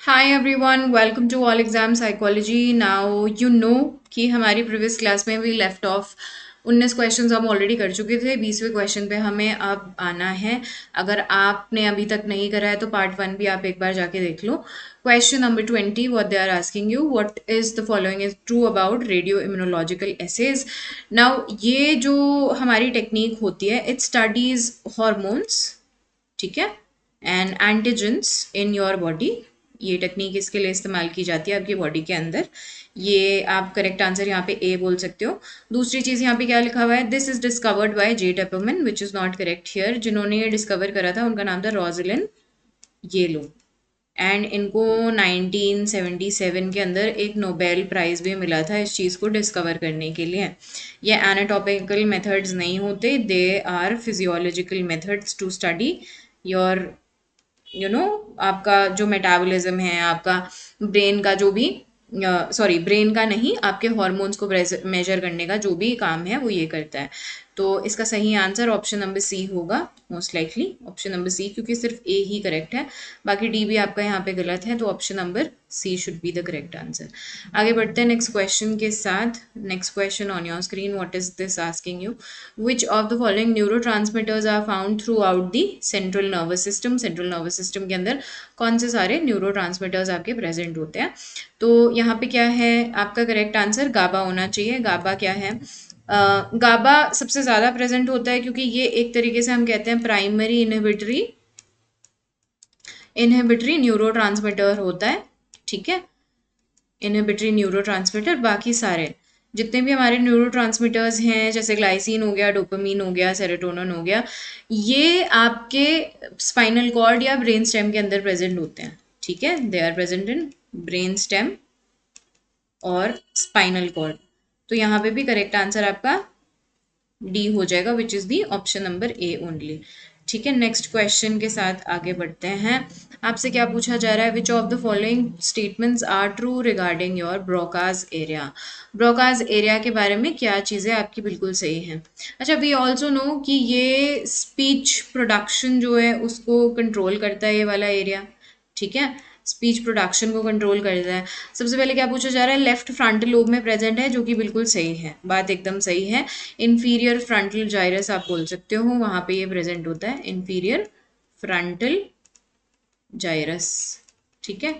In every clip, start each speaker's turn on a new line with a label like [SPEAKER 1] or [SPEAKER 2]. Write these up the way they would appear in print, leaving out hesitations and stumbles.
[SPEAKER 1] Hi everyone, welcome to all exam psychology. Now you know कि हमारी previous class में we left off 19 questions हम already कर चुके थे। 20वें क्वेश्चन पे हमें अब आना है। अगर आपने अभी तक नहीं करा है तो पार्ट 1 भी आप एक बार जाके देख लो। Question number 20, what they are asking you, what is the following is true about radio immunological assays. Now ये जो हमारी टेक्निक होती है, इट स्टडीज हॉर्मोन्स, ठीक है, and antigens in your body. ये टेक्निक इसके लिए इस्तेमाल की जाती है आपकी बॉडी के अंदर। ये आप करेक्ट आंसर यहाँ पे ए बोल सकते हो। दूसरी चीज़ यहाँ पे क्या लिखा हुआ है, this is discovered by J Tepperman, which is not correct here. जिन्होंने ये डिस्कवर करा था उनका नाम था रोजलिन येलो, एंड इनको 1977 के अंदर एक नोबेल प्राइज़ भी मिला था इस चीज़ को डिस्कवर करने के लिए। ये एनाटॉमिकल मेथड्स नहीं होते, they are physiological methods to study your आपका जो मेटाबॉलिज्म है, आपका ब्रेन का जो भी सॉरी ब्रेन का नहीं, आपके हॉर्मोन्स को मेजर करने का जो भी काम है वो ये करता है। तो इसका सही आंसर ऑप्शन नंबर सी होगा, most likely option number C, क्योंकि सिर्फ ए ही करेक्ट है, बाकी डी भी आपका यहाँ पे गलत है। तो option number C should be the correct answer. आगे बढ़ते हैं नेक्स्ट क्वेश्चन के साथ। Next question on your screen, what is this asking you, which of the following neurotransmitters are found throughout the central nervous system. Central nervous system के अंदर कौन से सारे न्यूरोट्रांसमीटर्स आपके प्रेजेंट होते हैं। तो यहाँ पे क्या है आपका करेक्ट आंसर, गाबा होना चाहिए। गाबा क्या है, गाबा सबसे ज़्यादा प्रेजेंट होता है क्योंकि ये एक तरीके से हम कहते हैं प्राइमरी इनहिबिटरी न्यूरोट्रांसमीटर होता है, ठीक है, इनहिबिटरी न्यूरोट्रांसमीटर। बाकी सारे जितने भी हमारे न्यूरोट्रांसमीटर्स हैं, जैसे ग्लाइसिन हो गया, डोपामीन हो गया, सेरोटोनिन हो गया, ये आपके स्पाइनल कॉर्ड या ब्रेन स्टेम के अंदर प्रेजेंट होते हैं, ठीक है, they are present in brain stem और स्पाइनल कॉर्ड। तो यहाँ पे भी करेक्ट आंसर आपका डी हो जाएगा, which is the option number A only. ठीक है, नेक्स्ट क्वेश्चन के साथ आगे बढ़ते हैं। आपसे क्या पूछा जा रहा है, which of the following statements are true regarding your Broca's area. Broca's area के बारे में क्या चीज़ें आपकी बिल्कुल सही हैं। अच्छा, वी ऑल्सो नो कि ये स्पीच प्रोडक्शन जो है उसको कंट्रोल करता है, ये वाला एरिया, ठीक है, स्पीच प्रोडक्शन को कंट्रोल करता है। सबसे पहले क्या पूछा जा रहा है, लेफ्ट फ्रंटल लोब में प्रेजेंट है, जो कि बिल्कुल सही है, बात एकदम सही है। इंफीरियर फ्रंटल जाइरस आप बोल सकते हो, वहां पे ये प्रेजेंट होता है, इंफीरियर फ्रंटल जाइरस, ठीक है।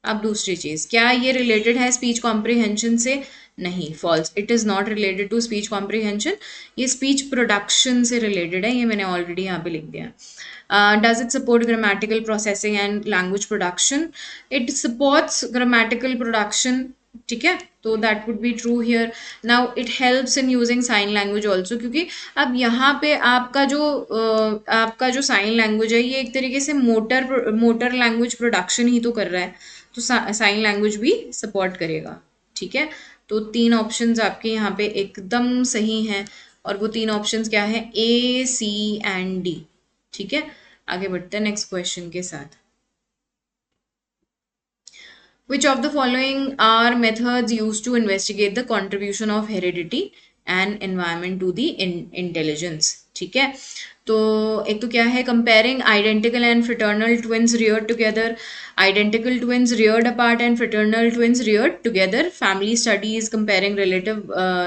[SPEAKER 1] अब दूसरी चीज, क्या ये रिलेटेड है स्पीच कॉम्प्रिहेंशन से? नहीं, false, it is not related to speech comprehension. ये स्पीच प्रोडक्शन से रिलेटेड है, ये मैंने ऑलरेडी यहाँ पे लिख दिया। Does it support grammatical processing and language production? It supports grammatical production, ठीक है, तो that would be true here. Now it helps in using sign language also, क्योंकि अब यहाँ पे आपका जो साइन लैंग्वेज है ये एक तरीके से मोटर लैंग्वेज प्रोडक्शन ही तो कर रहा है, तो साइन लैंग्वेज भी सपोर्ट करेगा, ठीक है। तो 3 ऑप्शंस आपके यहाँ पे एकदम सही हैं, और वो 3 ऑप्शंस क्या है, ए, सी एंड डी, ठीक है। आगे बढ़ते हैं नेक्स्ट क्वेश्चन के साथ। Which of the following are methods used to investigate the contribution of heredity and environment to the intelligence? ठीक है, तो एक तो क्या है, comparing identical and fraternal twins Rudyard together, identical twins Rudyard apart and fraternal twins Rudyard together, family studies comparing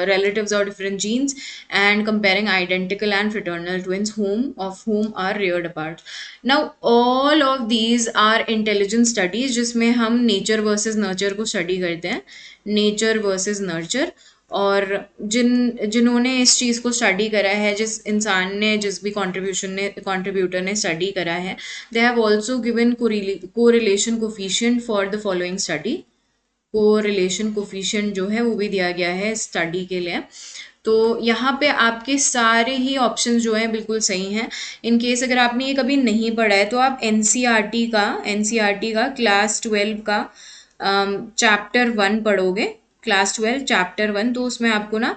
[SPEAKER 1] relatives or different genes, and comparing identical and fraternal twins of whom are reared apart. Now all of these are intelligence studies, जिसमें हम nature versus nurture को study करते हैं, nature versus nurture. और जिन्होंने इस चीज़ को study करा है, जिस इंसान ने, जिस भी कॉन्ट्रीब्यूटर ने स्टडी करा है, they have also given correlation coefficient for the following study. Correlation coefficient जो है वो भी दिया गया है स्टडी के लिए। तो यहाँ पे आपके सारे ही ऑप्शंस जो हैं बिल्कुल सही हैं। इन केस अगर आपने ये कभी नहीं पढ़ा है तो आप एनसीईआरटी का क्लास 12 का चैप्टर 1 पढ़ोगे, क्लास 12 चैप्टर 1, तो उसमें आपको ना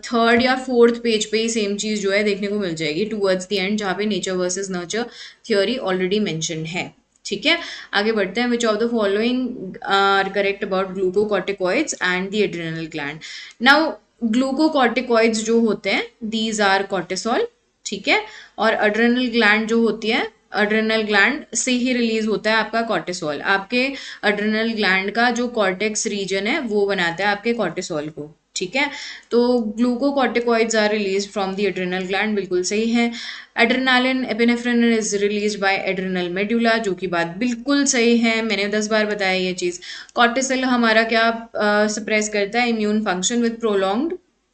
[SPEAKER 1] 3rd या 4th पेज पे ही सेम चीज़ जो है देखने को मिल जाएगी टूवर्ड्स द एंड, जहाँ पे nature versus nurture theory already mention है, ठीक है। आगे बढ़ते हैं, which of the following are correct about glucocorticoids and the adrenal gland. Now glucocorticoids जो होते हैं, दीज आर कॉर्टिसोल, ठीक है, और एड्रेनल ग्लैंड जो होती है अड्रेनल ग्लैंड से ही रिलीज होता है आपका कॉर्टिसोल। आपके अड्रेनल ग्लैंड का जो कॉर्टेक्स रीजन है वो बनाता है आपके कॉर्टिसोल को, ठीक है। तो glucocorticoids are release from the adrenal gland, बिल्कुल सही है। Adrenaline epinephrine is release by adrenal medulla, जो कि बात बिल्कुल सही है, मैंने 10 बार बताया ये चीज़। कॉर्टिसोल हमारा क्या सप्रेस करता है, immune function with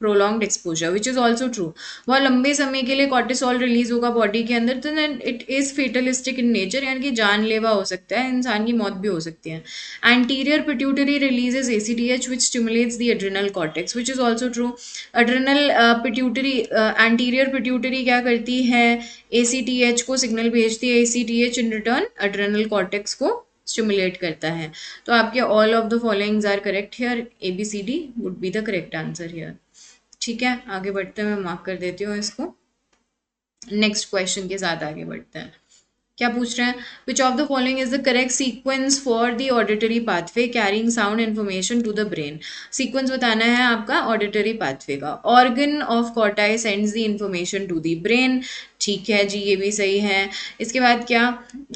[SPEAKER 1] prolonged exposure, which is also true. बहुत लंबे समय के लिए कॉर्टिसोल रिलीज होगा बॉडी के अंदर तो then it is fatalistic in nature, यानी कि जानलेवा हो सकता है, इंसान की मौत भी हो सकती है। Anterior pituitary releases ACTH which stimulates the adrenal cortex, which is also true. Adrenal pituitary anterior pituitary क्या करती है, ACTH को सिग्नल भेजती है, ACTH in return adrenal cortex को स्टिमुलेट करता है। तो आपके all of the followings are correct here, ABCD would be the correct answer here. ठीक है, आगे बढ़ते हैं, मैं मार्क कर देती हूँ इसको। नेक्स्ट क्वेश्चन के साथ आगे बढ़ते हैं। क्या पूछ रहे हैं, which of the following is the correct sequence for the auditory pathway carrying sound information to the brain. Sequence बताना है आपका ऑडिटरी पाथवे का। Organ of Corti sends the information to the brain, ठीक है जी, ये भी सही है। इसके बाद क्या,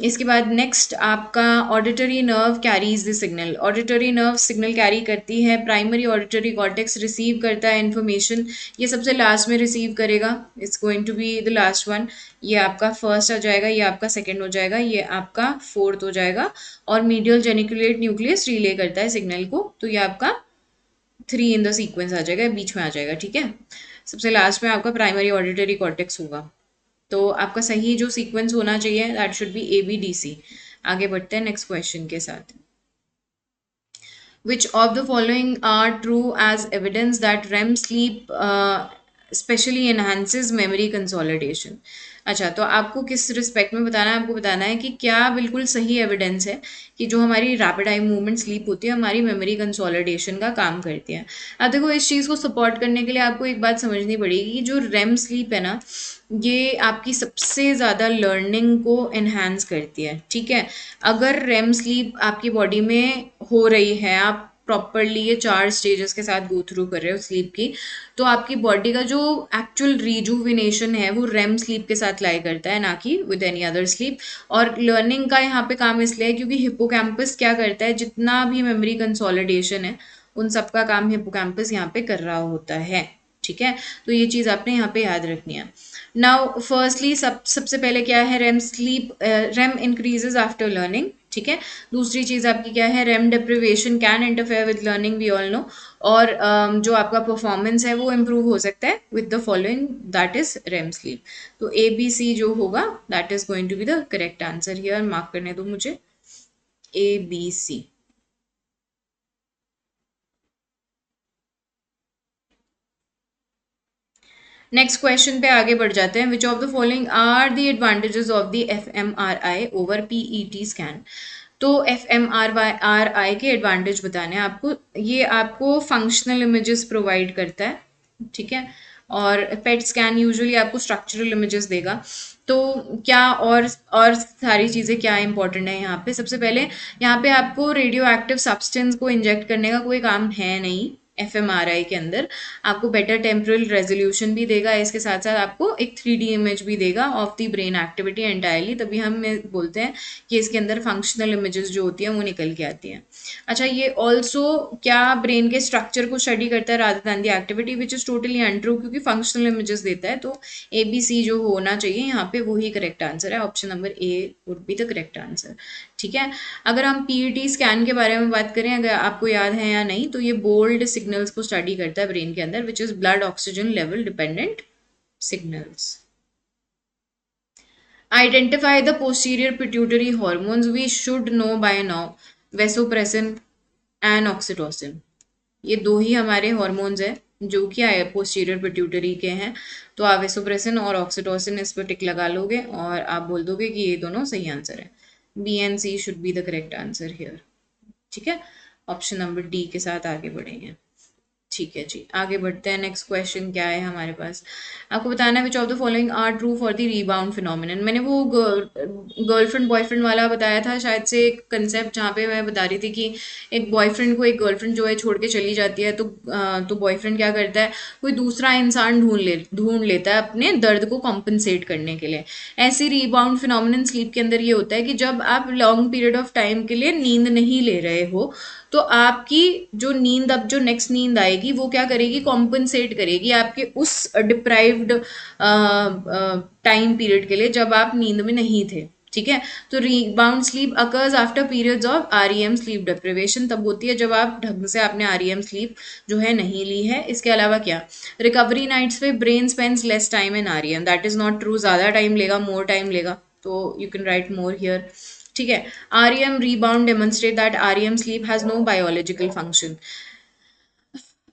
[SPEAKER 1] इसके बाद नेक्स्ट आपका auditory nerve carries the signal. Auditory nerve signal carry करती है, प्राइमरी ऑडिटरी कॉर्टेक्स रिसीव करता है इन्फॉर्मेशन, ये सबसे लास्ट में रिसीव करेगा, it's going to be the last one. ये आपका फर्स्ट आ जाएगा, ये आपका सेकंड हो जाएगा, ये आपका फोर्थ हो जाएगा। और मीडियल जेनिकुलेट न्यूक्लियस रिले करता है सिग्नल को, तो ये आपका 3 इन द सीक्वेंस आ जाएगा, बीच में आ जाएगा, ठीक है। सबसे लास्ट में आपका प्राइमरी ऑडिटरी कॉर्टेक्स होगा। तो आपका सही जो सीक्वेंस होना चाहिए दैट शुड बी ABDC। आगे बढ़ते हैं नेक्स्ट क्वेश्चन के साथ। Which of the following are true as evidence that REM sleep specially enhances memory consolidation? अच्छा, तो आपको किस रिस्पेक्ट में बताना है, आपको बताना है कि क्या बिल्कुल सही एविडेंस है कि जो हमारी रैपिड आई मूवमेंट स्लीप होती है हमारी मेमोरी कंसोलिडेशन का काम करती है। अब देखो, इस चीज़ को सपोर्ट करने के लिए आपको एक बात समझनी पड़ेगी कि जो REM स्लीप है ना, ये आपकी सबसे ज़्यादा लर्निंग को एनहांस करती है, ठीक है। अगर रेम स्लीप आपकी बॉडी में हो रही है, आप प्रॉपरली ये 4 स्टेजेस के साथ गो थ्रू कर रहे हो स्लीप की, तो आपकी बॉडी का जो एक्चुअल रिजुविनेशन है वो रेम स्लीप के साथ लाई करता है, ना कि विद एनी अदर स्लीप। और लर्निंग का यहाँ पे काम इसलिए है क्योंकि हिप्पोकैम्पस क्या करता है, जितना भी मेमोरी कंसोलिडेशन है उन सब का काम हिप्पोकैम्पस यहाँ पे कर रहा होता है, ठीक है। तो ये चीज़ आपने यहाँ पे याद रखनी है। नाउ फर्स्टली सबसे पहले क्या है, REM sleep, REM increases after learning, ठीक है। दूसरी चीज़ आपकी क्या है, REM deprivation can interfere with learning, we all know. और जो आपका परफॉर्मेंस है वो इम्प्रूव हो सकता है with the following, that is REM sleep. तो ABC जो होगा that is going to be the correct answer here, mark करने दो मुझे, ABC। नेक्स्ट क्वेश्चन पे आगे बढ़ जाते हैं। Which of the following are the advantages of the fMRI over PET scan. तो fMRI के एडवांटेज बताने हैं आपको। ये आपको फंक्शनल इमेजेस प्रोवाइड करता है, ठीक है। और पेट स्कैन यूजुअली आपको स्ट्रक्चरल इमेजेस देगा। तो क्या और सारी चीज़ें क्या इंपॉर्टेंट है यहाँ पे, सबसे पहले यहाँ पे आपको रेडियो एक्टिव सब्सटेंस को इंजेक्ट करने का कोई काम है नहीं। fMRI के अंदर आपको बेटर टेम्परल रेजोल्यूशन भी देगा, इसके साथ साथ आपको एक 3D इमेज भी देगा of the brain activity entirely, तभी हम बोलते हैं कि इसके अंदर फंक्शनल इमेजेस जो होती हैं वो निकल के आती हैं। अच्छा, ये ऑल्सो क्या ब्रेन के स्ट्रक्चर को स्टडी करता है rather than the activity, which is totally untrue, क्योंकि फंक्शनल इमेजेस देता है। तो ABC जो होना चाहिए यहाँ पे वही करेक्ट आंसर है, option number A would be the correct answer, ठीक है। अगर हम PET स्कैन के बारे में बात करें, अगर आपको याद है या नहीं, तो ये बोल्ड सिग्नल्स को स्टडी करता है ब्रेन के अंदर, which is blood oxygen level dependent signals. Identify the posterior pituitary hormones, we should know by now, vasopressin and oxytocin. ये दो ही हमारे हॉर्मोन्स हैं जो कि पोस्टीरियर पिट्यूटरी के हैं। तो आप वेसोप्रेसिन और ऑक्सीटोसिन इस पर टिक लगा लोगे और आप बोल दोगे कि ये दोनों सही आंसर है। B and C should be the correct answer here, ठीक है। ऑप्शन नंबर D के साथ आगे बढ़ेंगे, ठीक है जी, आगे बढ़ते हैं। नेक्स्ट क्वेश्चन क्या है हमारे पास? आपको बताना है which of the following are true for the rebound phenomenon. मैंने वो गर्लफ्रेंड बॉयफ्रेंड वाला बताया था शायद से, एक कंसेप्ट जहाँ पे मैं बता रही थी कि एक बॉयफ्रेंड को एक गर्लफ्रेंड जो है छोड़ के चली जाती है, तो बॉयफ्रेंड क्या करता है, कोई दूसरा इंसान ढूंढ लेता है अपने दर्द को कॉम्पनसेट करने के लिए। ऐसी रीबाउंड फिनोमिनन स्लीप के अंदर ये होता है कि जब आप लॉन्ग पीरियड ऑफ टाइम के लिए नींद नहीं ले रहे हो, तो आपकी जो नींद, अब जो नेक्स्ट नींद आएगी वो क्या करेगी, कॉम्पनसेट करेगी आपके उस डिप्राइव्ड टाइम पीरियड के लिए जब आप नींद में नहीं थे। ठीक है, तो rebound sleep occurs after periods of REM sleep deprivation, तब होती है जब आप ढंग से आपने आरईएम स्लीप जो है नहीं ली है। इसके अलावा क्या, रिकवरी नाइट्स पे brain spends less time in REM, that is not true, ज्यादा टाइम लेगा, मोर टाइम लेगा, तो you can write more here. ठीक है, REM rebound demonstrate that REM sleep has no biological function.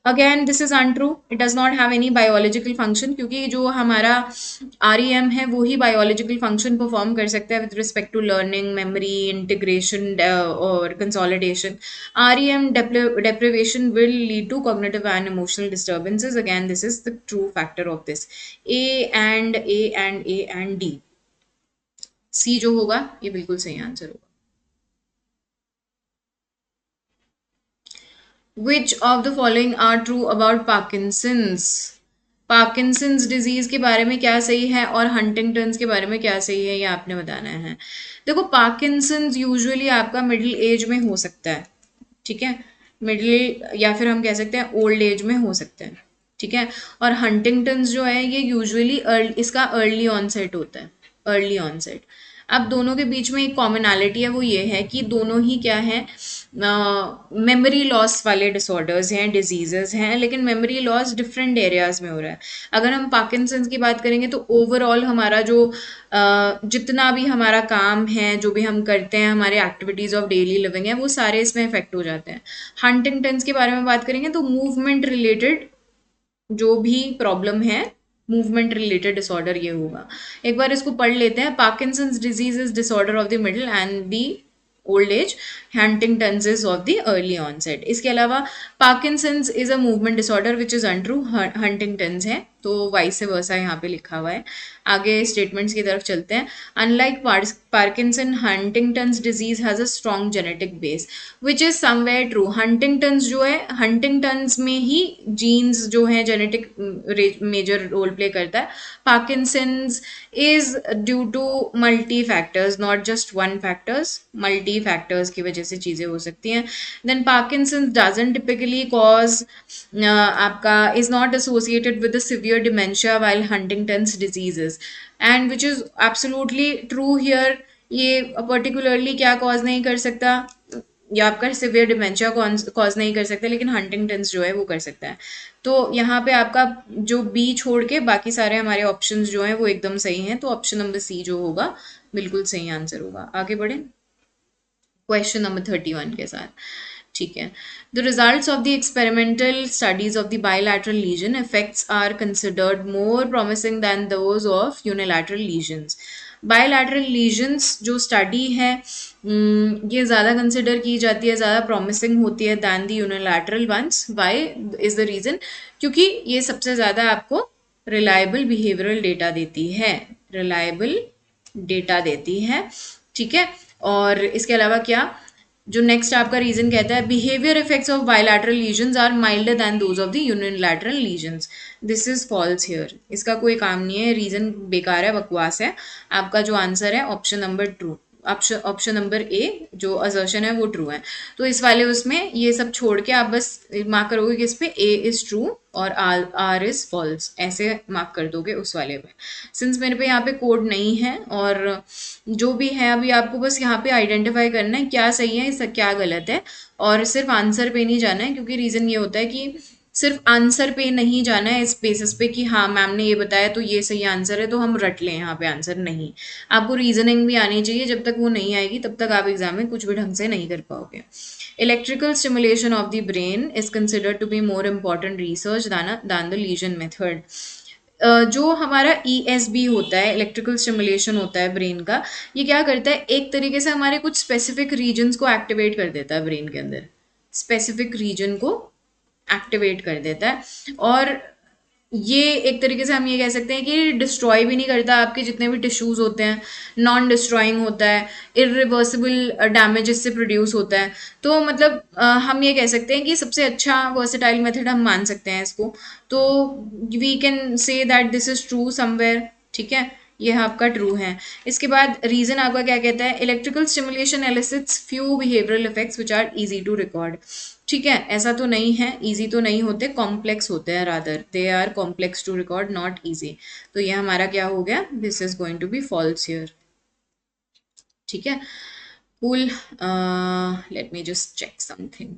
[SPEAKER 1] Again this is untrue, it does not have any biological function, क्योंकि जो हमारा REM है वो ही बायोलॉजिकल फंक्शन परफॉर्म कर सकता है with respect to learning, memory, integration और consolidation. REM deprivation will lead to cognitive and emotional disturbances. Again, this is the true factor of this. A and D, C जो होगा ये बिल्कुल सही answer होगा। Which of the following are true about Parkinson's? Parkinson's disease के बारे में क्या सही है और हंटिंगटन्स के बारे में क्या सही है, ये आपने बताना है। देखो, पार्किंसंस यूजुअली आपका मिडिल एज में हो सकता है, ठीक है, मिडिल या फिर हम कह सकते हैं ओल्ड एज में हो सकता है, ठीक है। और हंटिंगटन्स जो है ये यूजुअली इसका अर्ली ऑनसेट होता है, अर्ली ऑनसेट। अब दोनों के बीच में एक कॉमनैलिटी है, वो ये है कि दोनों ही क्या है, मेमोरी लॉस वाले डिसऑर्डर्स हैं, डिजीजेस हैं, लेकिन मेमोरी लॉस डिफरेंट एरियाज में हो रहा है। अगर हम पार्किंसंस की बात करेंगे तो ओवरऑल हमारा जो जितना भी हमारा काम है, जो भी हम करते हैं, हमारे एक्टिविटीज ऑफ डेली लिविंग है, वो सारे इसमें इफेक्ट हो जाते हैं। हंटिंगटन्स के बारे में बात करेंगे तो मूवमेंट रिलेटेड जो भी प्रॉब्लम है, मूवमेंट रिलेटेड डिसऑर्डर ये होगा। एक बार इसको पढ़ लेते हैं। Parkinson's disease is disorder of the middle and the old age, Huntington's is of the early onset. इसके अलावा Parkinson's is a movement disorder which is untrue, Huntington's है, तो वाइस वर्सा यहाँ पे लिखा हुआ है। आगे स्टेटमेंट्स की तरफ चलते हैं। Unlike Parkinson, Huntington's disease has a strong genetic base, which is somewhere true. Huntington's जो है, हंटिंगटन्स में ही जीन्स जो है जेनेटिक मेजर रोल प्ले करता है। Parkinson's is due to multi factors, not just one factors, multi factors की वजह से चीज़ें हो सकती हैं। Then Parkinson's doesn't typically cause आपका, is not associated with the severe dementia while Huntington's diseases, and which is absolutely true here. ये particularly क्या कॉज नहीं कर सकता, या आपका सिवियर डिमेंशिया कॉज नहीं कर सकता, लेकिन हंटिंगटन्स जो है वो कर सकता है। तो यहाँ पे आपका जो बी छोड़ के बाकी सारे हमारे ऑप्शंस जो हैं वो एकदम सही हैं, तो ऑप्शन नंबर सी जो होगा बिल्कुल सही आंसर होगा। आगे बढ़े क्वेश्चन नंबर 31 के साथ। ठीक है, the results of the experimental studies of the bilateral lesion effects are considered more promising than those of unilateral lesions. Bilateral lesions जो स्टडी है ये ज़्यादा कंसिडर की जाती है, ज़्यादा प्रॉमिसिंग होती है than the unilateral ones. Why is the reason, क्योंकि ये सबसे ज़्यादा आपको रिलायबल बिहेवियरल डेटा देती है, रिलायबल डेटा देती है, ठीक है। और इसके अलावा क्या, जो नेक्स्ट आपका रीजन कहता है, behaviour effects of bilateral lesions are milder than those of the unilateral lesions. This is false here, इसका कोई काम नहीं है, रीजन बेकार है, बकवास है। आपका जो आंसर है option number true, option number A जो असर्शन है वो ट्रू है। तो इस वाले उसमें ये सब छोड़ के आप बस मार्क करोगे कि इस पे ए इज ट्रू और आर इज फॉल्स, ऐसे मार्क कर दोगे उस वाले पे। सिंस मेरे पे यहाँ पे कोड नहीं है और जो भी है अभी आपको बस यहाँ पे आइडेंटिफाई करना है क्या सही है क्या गलत है, और सिर्फ आंसर पे नहीं जाना है, क्योंकि रीज़न ये होता है कि सिर्फ आंसर पे नहीं जाना है इस बेसिस पे कि हाँ मैम ने ये बताया तो ये सही आंसर है तो हम रट लें यहाँ पे आंसर। नहीं, आपको रीजनिंग भी आनी चाहिए, जब तक वो नहीं आएगी तब तक आप एग्जाम में कुछ भी ढंग से नहीं कर पाओगे। Electrical stimulation of the brain is considered to be more important research than the lesion method. जो हमारा ESB होता है, इलेक्ट्रिकल स्टिमुलेशन होता है ब्रेन का, ये क्या करता है, एक तरीके से हमारे कुछ स्पेसिफिक रीजन्स को एक्टिवेट कर देता है ब्रेन के अंदर, स्पेसिफिक रीजन को एक्टिवेट कर देता है। और ये एक तरीके से हम ये कह सकते हैं कि डिस्ट्रॉय भी नहीं करता, आपके जितने भी टिश्यूज होते हैं नॉन डिस्ट्रॉइंग होता है, इरिवर्सिबल डैमेज इससे प्रोड्यूस होता है। तो मतलब हम ये कह सकते हैं कि सबसे अच्छा वर्सेटाइल मेथड हम मान सकते हैं इसको। तो we can say that this is true somewhere, ठीक है, ये आपका ट्रू है। इसके बाद रीजन आपका क्या कहता है, electrical stimulation elicits few behavioural effects which are easy to record. ठीक है, ऐसा तो नहीं है, इजी तो नहीं होते, कॉम्प्लेक्स होते हैं, rather they are complex to record not easy. तो ये हमारा क्या हो गया, this is going to be false here. ठीक है, cool, let me just check something.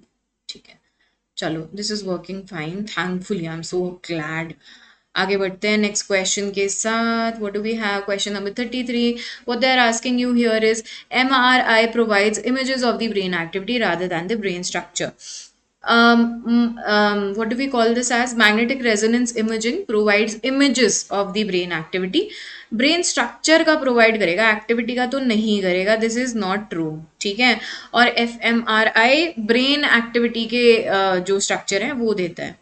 [SPEAKER 1] ठीक है, चलो, this is working fine, thankfully, I am so glad. आगे बढ़ते हैं नेक्स्ट क्वेश्चन के साथ। What do we have, question number 33। What they are asking you here is MRI provides images of the brain activity rather than the brain structure. What do we call this as? Magnetic resonance imaging provides images of the brain activity. Brain structure का provide करेगा, activity का तो नहीं करेगा, this is not true. ठीक है, और FMRI brain activity के जो स्ट्रक्चर है वो देता है,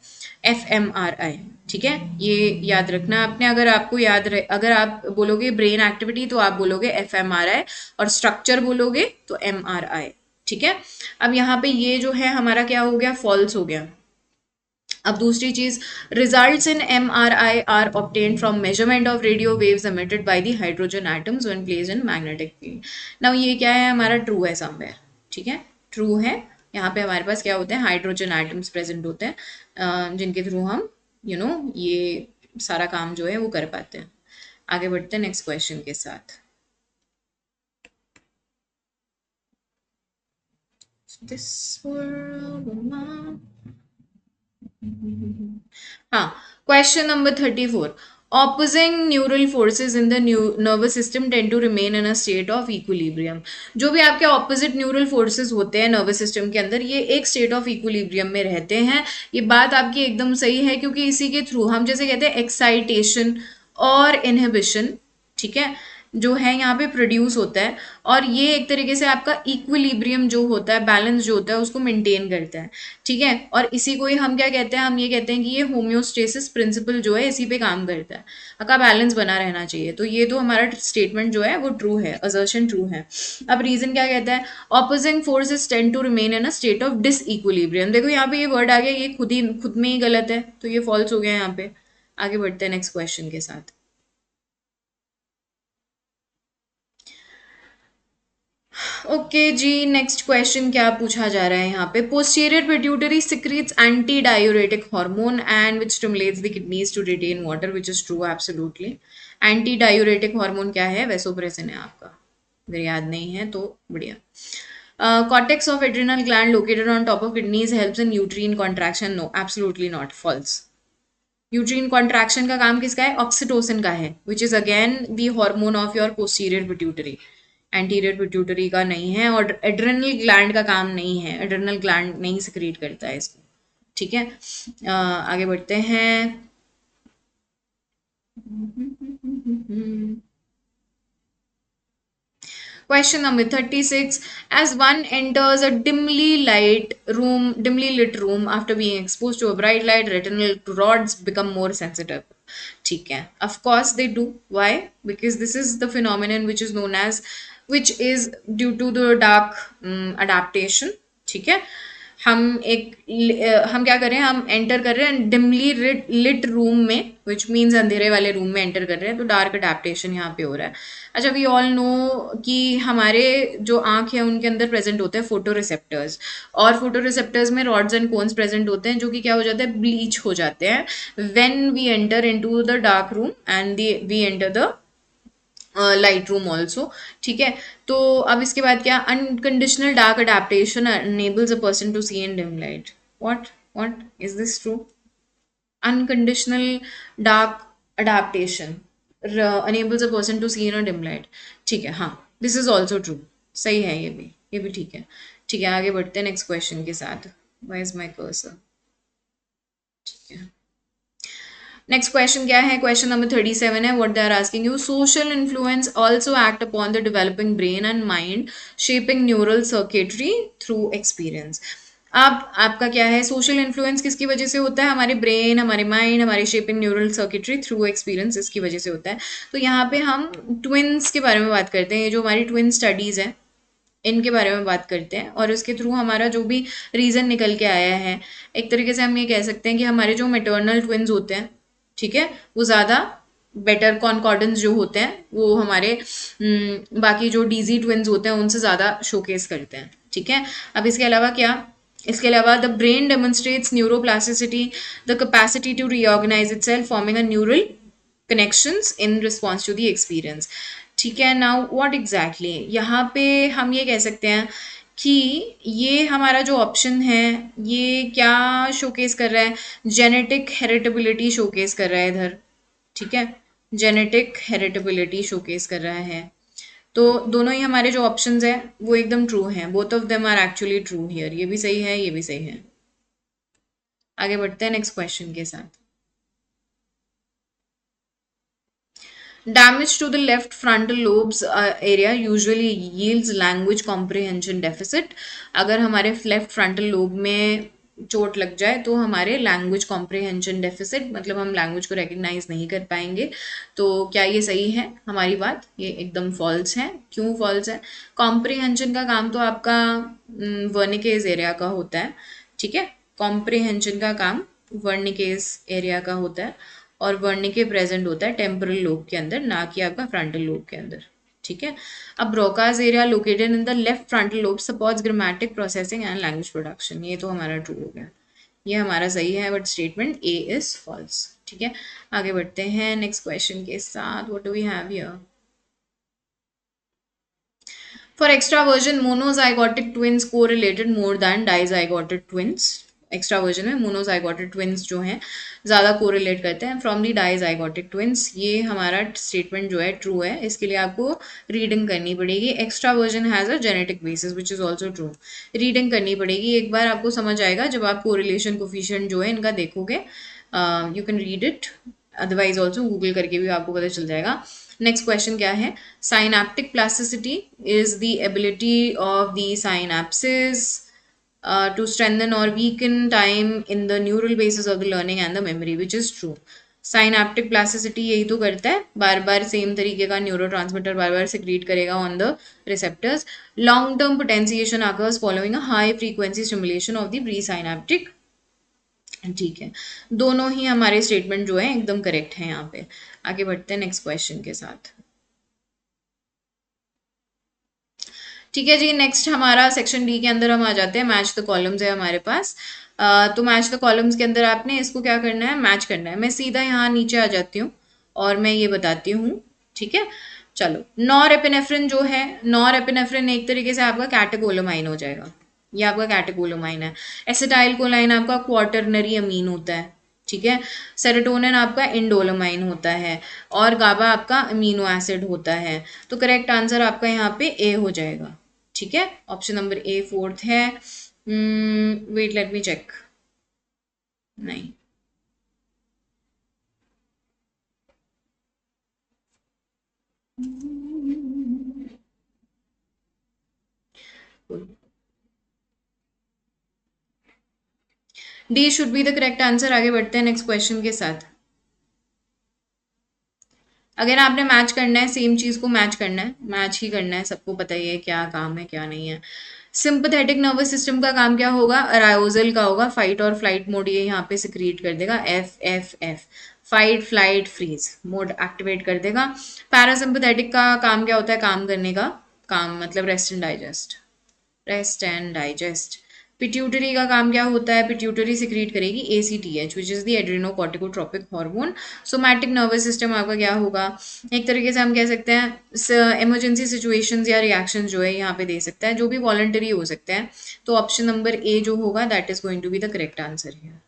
[SPEAKER 1] FMRI। ठीक है, ये याद रखना आपने। अगर आपको याद रहे, अगर आप बोलोगे ब्रेन एक्टिविटी तो आप बोलोगे FMRI, और स्ट्रक्चर बोलोगे तो MRI। ठीक है, अब यहाँ पे ये जो है हमारा क्या हो गया, फॉल्स हो गया। अब दूसरी चीज, results in MRI are obtained from measurement of radio waves emitted by the hydrogen atoms when placed in magnetic field. Now ये क्या है हमारा, ट्रू है समवेयर। ठीक है, ट्रू है। यहाँ पे हमारे पास क्या होते हैं, हाइड्रोजन एटम्स प्रेजेंट होते हैं जिनके थ्रू हम ये सारा काम जो है वो कर पाते हैं। आगे बढ़ते हैं नेक्स्ट क्वेश्चन के साथ। This world of mine. हाँ, question number 34। Opposing neural forces in the nervous system tend to remain in a state of equilibrium. जो भी आपके ऑपोजिट न्यूरल फोर्सेज होते हैं नर्वस सिस्टम के अंदर, ये एक स्टेट ऑफ इक्विलिब्रियम में रहते हैं। ये बात आपकी एकदम सही है, क्योंकि इसी के थ्रू हम जैसे कहते हैं एक्साइटेशन और इनहिबिशन, ठीक है, जो है यहाँ पे प्रोड्यूस होता है, और ये एक तरीके से आपका इक्विलिब्रियम जो होता है, बैलेंस जो होता है, उसको मेंटेन करता है। ठीक है, और इसी को ही हम क्या कहते हैं, हम ये कहते हैं कि ये होम्योस्टेसिस प्रिंसिपल जो है इसी पे काम करता है, आपका बैलेंस बना रहना चाहिए। तो ये तो हमारा स्टेटमेंट जो है वो ट्रू है, असर्शन ट्रू है। अब रीजन क्या कहता है, opposing forces tend to remain in a state of disequilibrium. देखो यहाँ पे ये वर्ड आ गया, ये खुद में ही गलत है, तो ये फॉल्स हो गया यहाँ पे। आगे बढ़ते हैं नेक्स्ट क्वेश्चन के साथ। ओके जी, नेक्स्ट क्वेश्चन क्या पूछा जा रहा है यहाँ पे, posterior pituitary secretes anti diuretic hormone and which stimulates the kidneys to retain water, which is true absolutely. Anti diuretic hormone क्या है, वेसोप्रेसिन है आपका, अगर याद नहीं है तो बढ़िया। Cortex of adrenal gland located on top of kidneys helps in uterine contraction, no absolutely not, false. Uterine contraction का काम किसका है, ऑक्सीटोसिन का है, which is again the hormone of your posterior pituitary, anterior pituitary का नहीं है, और एड्रेनल ग्लैंड का काम नहीं है, एड्रेनल ग्लैंड नहीं सिक्रीट करता है इसको। ठीक है, आगे बढ़ते हैं। Question number 36. As one enters a dimly lit room after being exposed to a bright light, retinal rods become more sensitive. ठीक है, of course they do. Why? Because this is the phenomenon which is known as, which is due to the dark adaptation. ठीक है, हम क्या कर रहे हैं, हम एंटर कर रहे हैं डिमली लिट रूम में, विच मीन्स अंधेरे वाले रूम में एंटर कर रहे हैं, तो डार्क अडेप्टेशन यहाँ पे हो रहा है। अच्छा, वी ऑल नो कि हमारे जो आँख है उनके अंदर प्रेजेंट होते हैं फोटो रिसेप्टर्स, और फोटो रिसेप्टर्स में रॉड्स एंड कोन्स प्रेजेंट होते हैं, जो कि क्या हो जाता है, ब्लीच हो जाते हैं when we enter into the dark room and we enter the light room also. ठीक है, तो अब इसके बाद क्या, unconditional dark adaptation enables a person to see in dim light. What is this true? Unconditional dark adaptation enables a person to see in a dim light. ठीक है, हाँ, this is also true, सही है, ये भी ठीक है। ठीक है, आगे बढ़ते हैं नेक्स्ट क्वेश्चन के साथ। Why is my cursor? ठीक है, नेक्स्ट क्वेश्चन क्या है, क्वेश्चन नंबर 37 है। What they are asking you, social influence also act upon the developing brain and mind, shaping neural circuitry through experience. अब आपका क्या है, सोशल इन्फ्लुएंस किसकी वजह से होता है, हमारे ब्रेन, हमारे माइंड, हमारे shaping neural circuitry through experience, इसकी वजह से होता है। तो यहाँ पे हम ट्विन्स के बारे में बात करते हैं, ये जो हमारी ट्विन स्टडीज है इनके बारे में बात करते हैं, और उसके थ्रू हमारा जो भी रीज़न निकल के आया है, एक तरीके से हम ये कह सकते हैं कि हमारे जो मेटर्नल ट्विन्स होते हैं, ठीक है, वो ज़्यादा बेटर कॉन्कॉर्डेंस जो होते हैं वो हमारे बाकी जो डीजी ट्विन्स होते हैं उनसे ज़्यादा शोकेस करते हैं, ठीक है। अब इसके अलावा क्या, इसके अलावा the brain demonstrates neuroplasticity, the capacity to reorganise itself, forming a neural connections in response to the experience, ठीक है। नाउ व्हाट एग्जैक्टली, यहाँ पे हम ये कह सकते हैं कि ये हमारा जो ऑप्शन है ये क्या शोकेस कर रहा है, जेनेटिक हेरिटेबिलिटी शोकेस कर रहा है इधर, ठीक है, जेनेटिक हेरिटेबिलिटी शोकेस कर रहा है। तो दोनों ही हमारे जो ऑप्शंस हैं वो एकदम ट्रू हैं, both of them are actually true here, ये भी सही है, ये भी सही है। आगे बढ़ते हैं नेक्स्ट क्वेश्चन के साथ। Damage to the left frontal lobes area usually yields language comprehension deficit. अगर हमारे लेफ्ट फ्रंटल लोब में चोट लग जाए तो हमारे लैंग्वेज कॉम्प्रिहेंशन डेफिसिट, मतलब हम लैंग्वेज को रिकग्नाइज नहीं कर पाएंगे। तो क्या ये सही है हमारी बात, ये एकदम फॉल्स है। क्यों फॉल्स है, कॉम्प्रिहेंशन का काम तो आपका वर्निकेज एरिया का होता है, ठीक है, कॉम्प्रिहेंशन का काम वर्निकेज एरिया का होता है, और वर्निके प्रेजेंट होता है टेम्पोरल लोब के अंदर, ना कि आपका फ्रंटल लोब के अंदर, ठीक है। अब Broca's area located in the left frontal lobe supports grammatic processing and language production, ये तो हमारा ट्रू हो गया, ये हमारा सही है, but statement A is false, ठीक है। आगे बढ़ते हैं नेक्स्ट क्वेश्चन के साथ। What do we have here, for extraversion monozygotic twins correlated more than dizygotic twins, extraversion में मोनोजाइगोटिक ट्विंस जो हैं ज़्यादा कोरिलेट करते हैं फ्रॉम दी डाइजाइगोटिक ट्विंस, ये हमारा स्टेटमेंट जो है ट्रू है। इसके लिए आपको रीडिंग करनी पड़ेगी, extraversion has a genetic basis which is also true, reading करनी पड़ेगी, एक बार आपको समझ आएगा जब आप कोरिलेशन कोफिशिएंट जो है इनका देखोगे, you can read it, otherwise also Google करके भी आपको पता चल जाएगा। नेक्स्ट क्वेश्चन क्या है, synaptic plasticity is the ability of the synapses to strengthen or weaken time in the neural basis of the learning and the memory, which is true. Synaptic plasticity यही तो करता है, बार बार सेम तरीके का neuro transmitter बार बार secrete करेगा on the receptors. Long term potentiation occurs following a high frequency stimulation of the pre synaptic, ठीक है। दोनों ही हमारे स्टेटमेंट जो है एकदम करेक्ट है यहाँ पे। आगे बढ़ते हैं नेक्स्ट क्वेश्चन के साथ। ठीक है जी, नेक्स्ट हमारा सेक्शन डी के अंदर हम आ जाते हैं, मैच द कॉलम्स है हमारे पास। तो मैच द कॉलम्स के अंदर आपने इसको क्या करना है, मैच करना है। मैं सीधा यहाँ नीचे आ जाती हूँ और मैं ये बताती हूँ, ठीक है। चलो, नॉर एपिनेफ्रिन जो है, नॉर एपिनेफ्रिन एक तरीके से आपका कैटेकोलोमाइन हो जाएगा, ये आपका कैटेकोलोमाइन है। एसिटाइल कोलाइन आपका क्वार्टरनरी अमीन होता है, ठीक है। सेरोटोनिन आपका इंडोलोमाइन होता है, और गाबा आपका अमीनो एसिड होता है। तो करेक्ट आंसर आपका यहाँ पे ए हो जाएगा, ठीक है। ऑप्शन नंबर ए फोर्थ है। वेट लेट मी चेक, नहीं, D should be the correct answer. आगे बढ़ते हैं नेक्स्ट क्वेश्चन के साथ। अगर आपने मैच करना है, सेम चीज को मैच करना है, मैच ही करना है, सबको पता ही है क्या काम है क्या नहीं है। सिंपथेटिक नर्वस सिस्टम का काम क्या होगा, अराउजल का होगा, फाइट और फ्लाइट मोड ये यहाँ पे सिक्रीट कर देगा, F F F, fight flight freeze mode activate कर देगा। पैरासिम्पथेटिक का काम क्या होता है, काम करने का काम, मतलब rest and digest, rest and digest. Pituitary का काम क्या होता है, पिट्यूटरी सिक्रीट करेगी ACTH which is the adrenocorticotropic hormone. Somatic nervous system आपका क्या होगा, एक तरीके से हम कह सकते हैं इमरजेंसी सिचुएशंस या रिएक्शन जो है यहाँ पे दे सकता है, जो भी वॉलंटरी हो सकते हैं। तो ऑप्शन नंबर ए जो होगा that is going to be the correct answer here.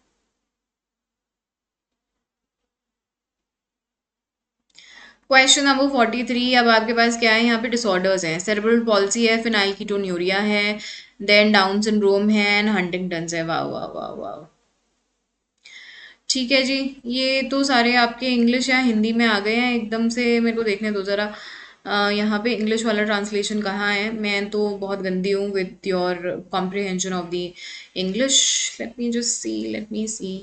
[SPEAKER 1] Question number 43, अब आपके पास क्या है, यहाँ पे डिसऑर्डर्स हैं, सेरेब्रल पॉल्सी है, फिनाइलकीटोन्यूरिया है, देन डाउन सिंड्रोम है एंड हंटिंगटन्स है। वाह वाह वाह वाह, ठीक है जी। ये तो सारे आपके इंग्लिश या हिंदी में आ गए हैं एकदम से, मेरे को देखने दो ज़रा। यहाँ पे इंग्लिश वाला ट्रांसलेशन कहाँ है? मैं तो बहुत गंदी हूँ with your comprehension of the English. Let me see.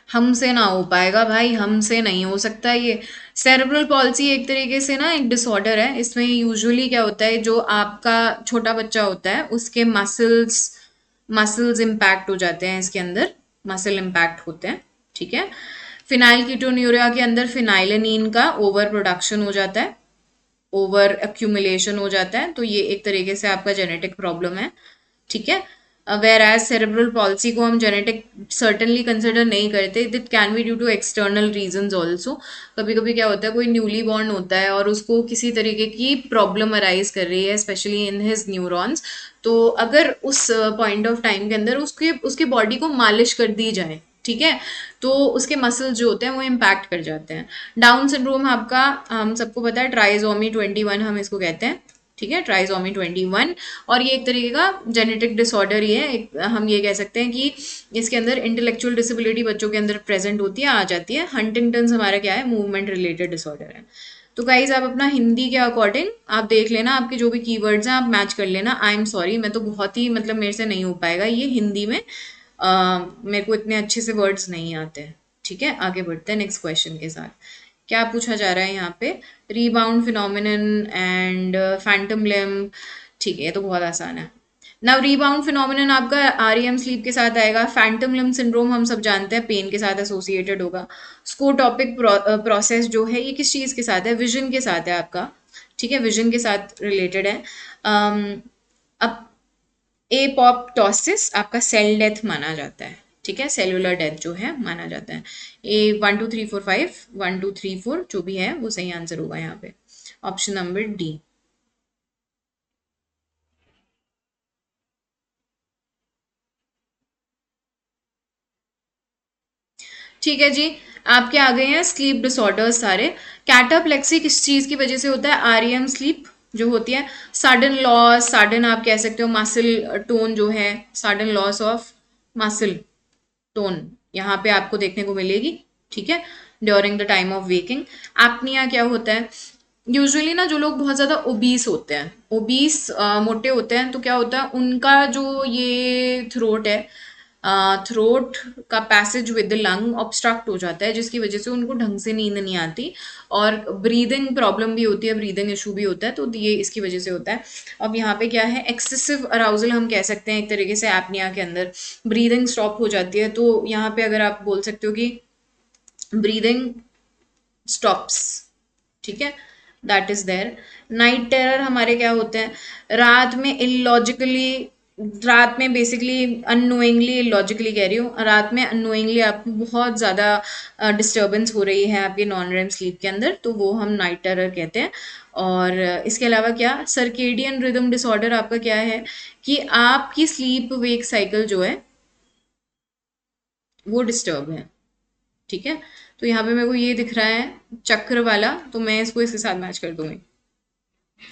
[SPEAKER 1] हमसे ना हो पाएगा भाई, हमसे नहीं हो सकता ये। सेरेब्रल पॉल्सी एक तरीके से ना एक डिसऑर्डर है। इसमें यूजुअली क्या होता है, जो आपका छोटा बच्चा होता है उसके मसल्स इम्पैक्ट हो जाते हैं, इसके अंदर मसल इम्पैक्ट होते हैं, ठीक है। फिनाइल कीटोन्यूरिया के अंदर फिनाइलेनिन का ओवर प्रोडक्शन हो जाता है, ओवर एक्यूमुलेशन हो जाता है, तो ये एक तरीके से आपका जेनेटिक प्रॉब्लम है, ठीक है। वेर एज सेरेब्रल पॉलिसी को हम जेनेटिक सर्टनली कंसिडर नहीं करते, that can be due to external reasons also. कभी कभी क्या होता है, कोई न्यूली बॉर्न होता है और उसको किसी तरीके की प्रॉब्लम अराइज कर रही है, स्पेशली इन हिज न्यूरॉन्स, तो अगर उस पॉइंट ऑफ टाइम के अंदर उसके उसके बॉडी को मालिश कर दी जाए, ठीक है, तो उसके मसल्स जो होते हैं वो इम्पैक्ट कर जाते हैं। डाउन सिंड्रोम आपका हम सबको पता है, ट्राइजोमी 21 हम इसको कहते हैं, ठीक है, ट्राइजोमी 21। और ये एक तरीके का जेनेटिक डिसऑर्डर ही है। हम ये कह सकते हैं कि इसके अंदर इंटेलेक्चुअल डिसेबिलिटी बच्चों के अंदर प्रेजेंट होती है, आ जाती है। हंटिंगटन्स हमारा क्या है, मूवमेंट रिलेटेड डिसऑर्डर है। तो गाइज आप अपना हिंदी के अकॉर्डिंग आप देख लेना, आपके जो भी कीवर्ड्स हैं आप मैच कर लेना। आई एम सॉरी, मैं तो बहुत ही मतलब मेरे से नहीं हो पाएगा ये हिंदी में। मेरे को इतने अच्छे से वर्ड्स नहीं आते हैं, ठीक है। आगे बढ़ते हैं नेक्स्ट क्वेश्चन के साथ। क्या पूछा जा रहा है यहाँ पे, rebound phenomenon and Phantom limb, ठीक है, ये तो बहुत आसान है। नाउ रीबाउंड फिनोमिनन आपका आरईएम स्लीप के साथ आएगा। फैंटम लिम्ब सिंड्रोम हम सब जानते हैं पेन के साथ एसोसिएटेड होगा। स्कोटॉपिक प्रोसेस जो है ये किस चीज़ के साथ है, विजन के साथ है आपका, ठीक है, विजन के साथ रिलेटेड है। अब एपोप्टोसिस आपका सेल डेथ माना जाता है, ठीक है, सेलुलर डेथ जो है माना जाता है। ए 1 2 3 4 5 1 2 3 4 जो भी है वो सही आंसर होगा यहाँ पे, ऑप्शन नंबर डी। ठीक है जी, आपके आ गए हैं स्लीप डिसऑर्डर्स सारे। कैटाप्लेक्सी किस चीज की वजह से होता है, आरईएम स्लीप जो होती है। सडन लॉस, सडन आप कह सकते हो मसल टोन जो है, sudden loss of muscle tone यहाँ पे आपको देखने को मिलेगी, ठीक है, during the time of waking. Apnoea क्या होता है, यूजुअली ना जो लोग बहुत ज़्यादा ओबीस होते हैं, ओबीस मोटे होते हैं, तो क्या होता है उनका जो ये थ्रोट है, थ्रोट का passage with the lung obstruct हो जाता है, जिसकी वजह से उनको ढंग से नींद नहीं आती और ब्रीदिंग प्रॉब्लम भी होती है, ब्रीदिंग इशू भी होता है, तो ये इसकी वजह से होता है। अब यहाँ पे क्या है, एक्सेसिव अराउजल हम कह सकते हैं एक तरीके से एपनिया के अंदर, ब्रीदिंग स्टॉप हो जाती है, तो यहाँ पे अगर आप बोल सकते हो कि ब्रीदिंग स्टॉप्स, ठीक है, that is there. Night terror हमारे क्या होते हैं, रात में इलॉजिकली, रात में बेसिकली अननोइंगली, इलॉजिकली कह रही हूँ, रात में अननोइंगली आपको बहुत ज़्यादा डिस्टर्बेंस हो रही है आपके नॉन रेम स्लीप के अंदर, तो वो हम नाइट टेरर कहते हैं। और इसके अलावा क्या, सर्केडियन रिदम डिसऑर्डर आपका क्या है, कि आपकी स्लीप वेक साइकिल जो है वो डिस्टर्ब है, ठीक है। तो यहाँ पे मेरे को ये दिख रहा है चक्र वाला, तो मैं इसको इसके साथ मैच कर दूंगी,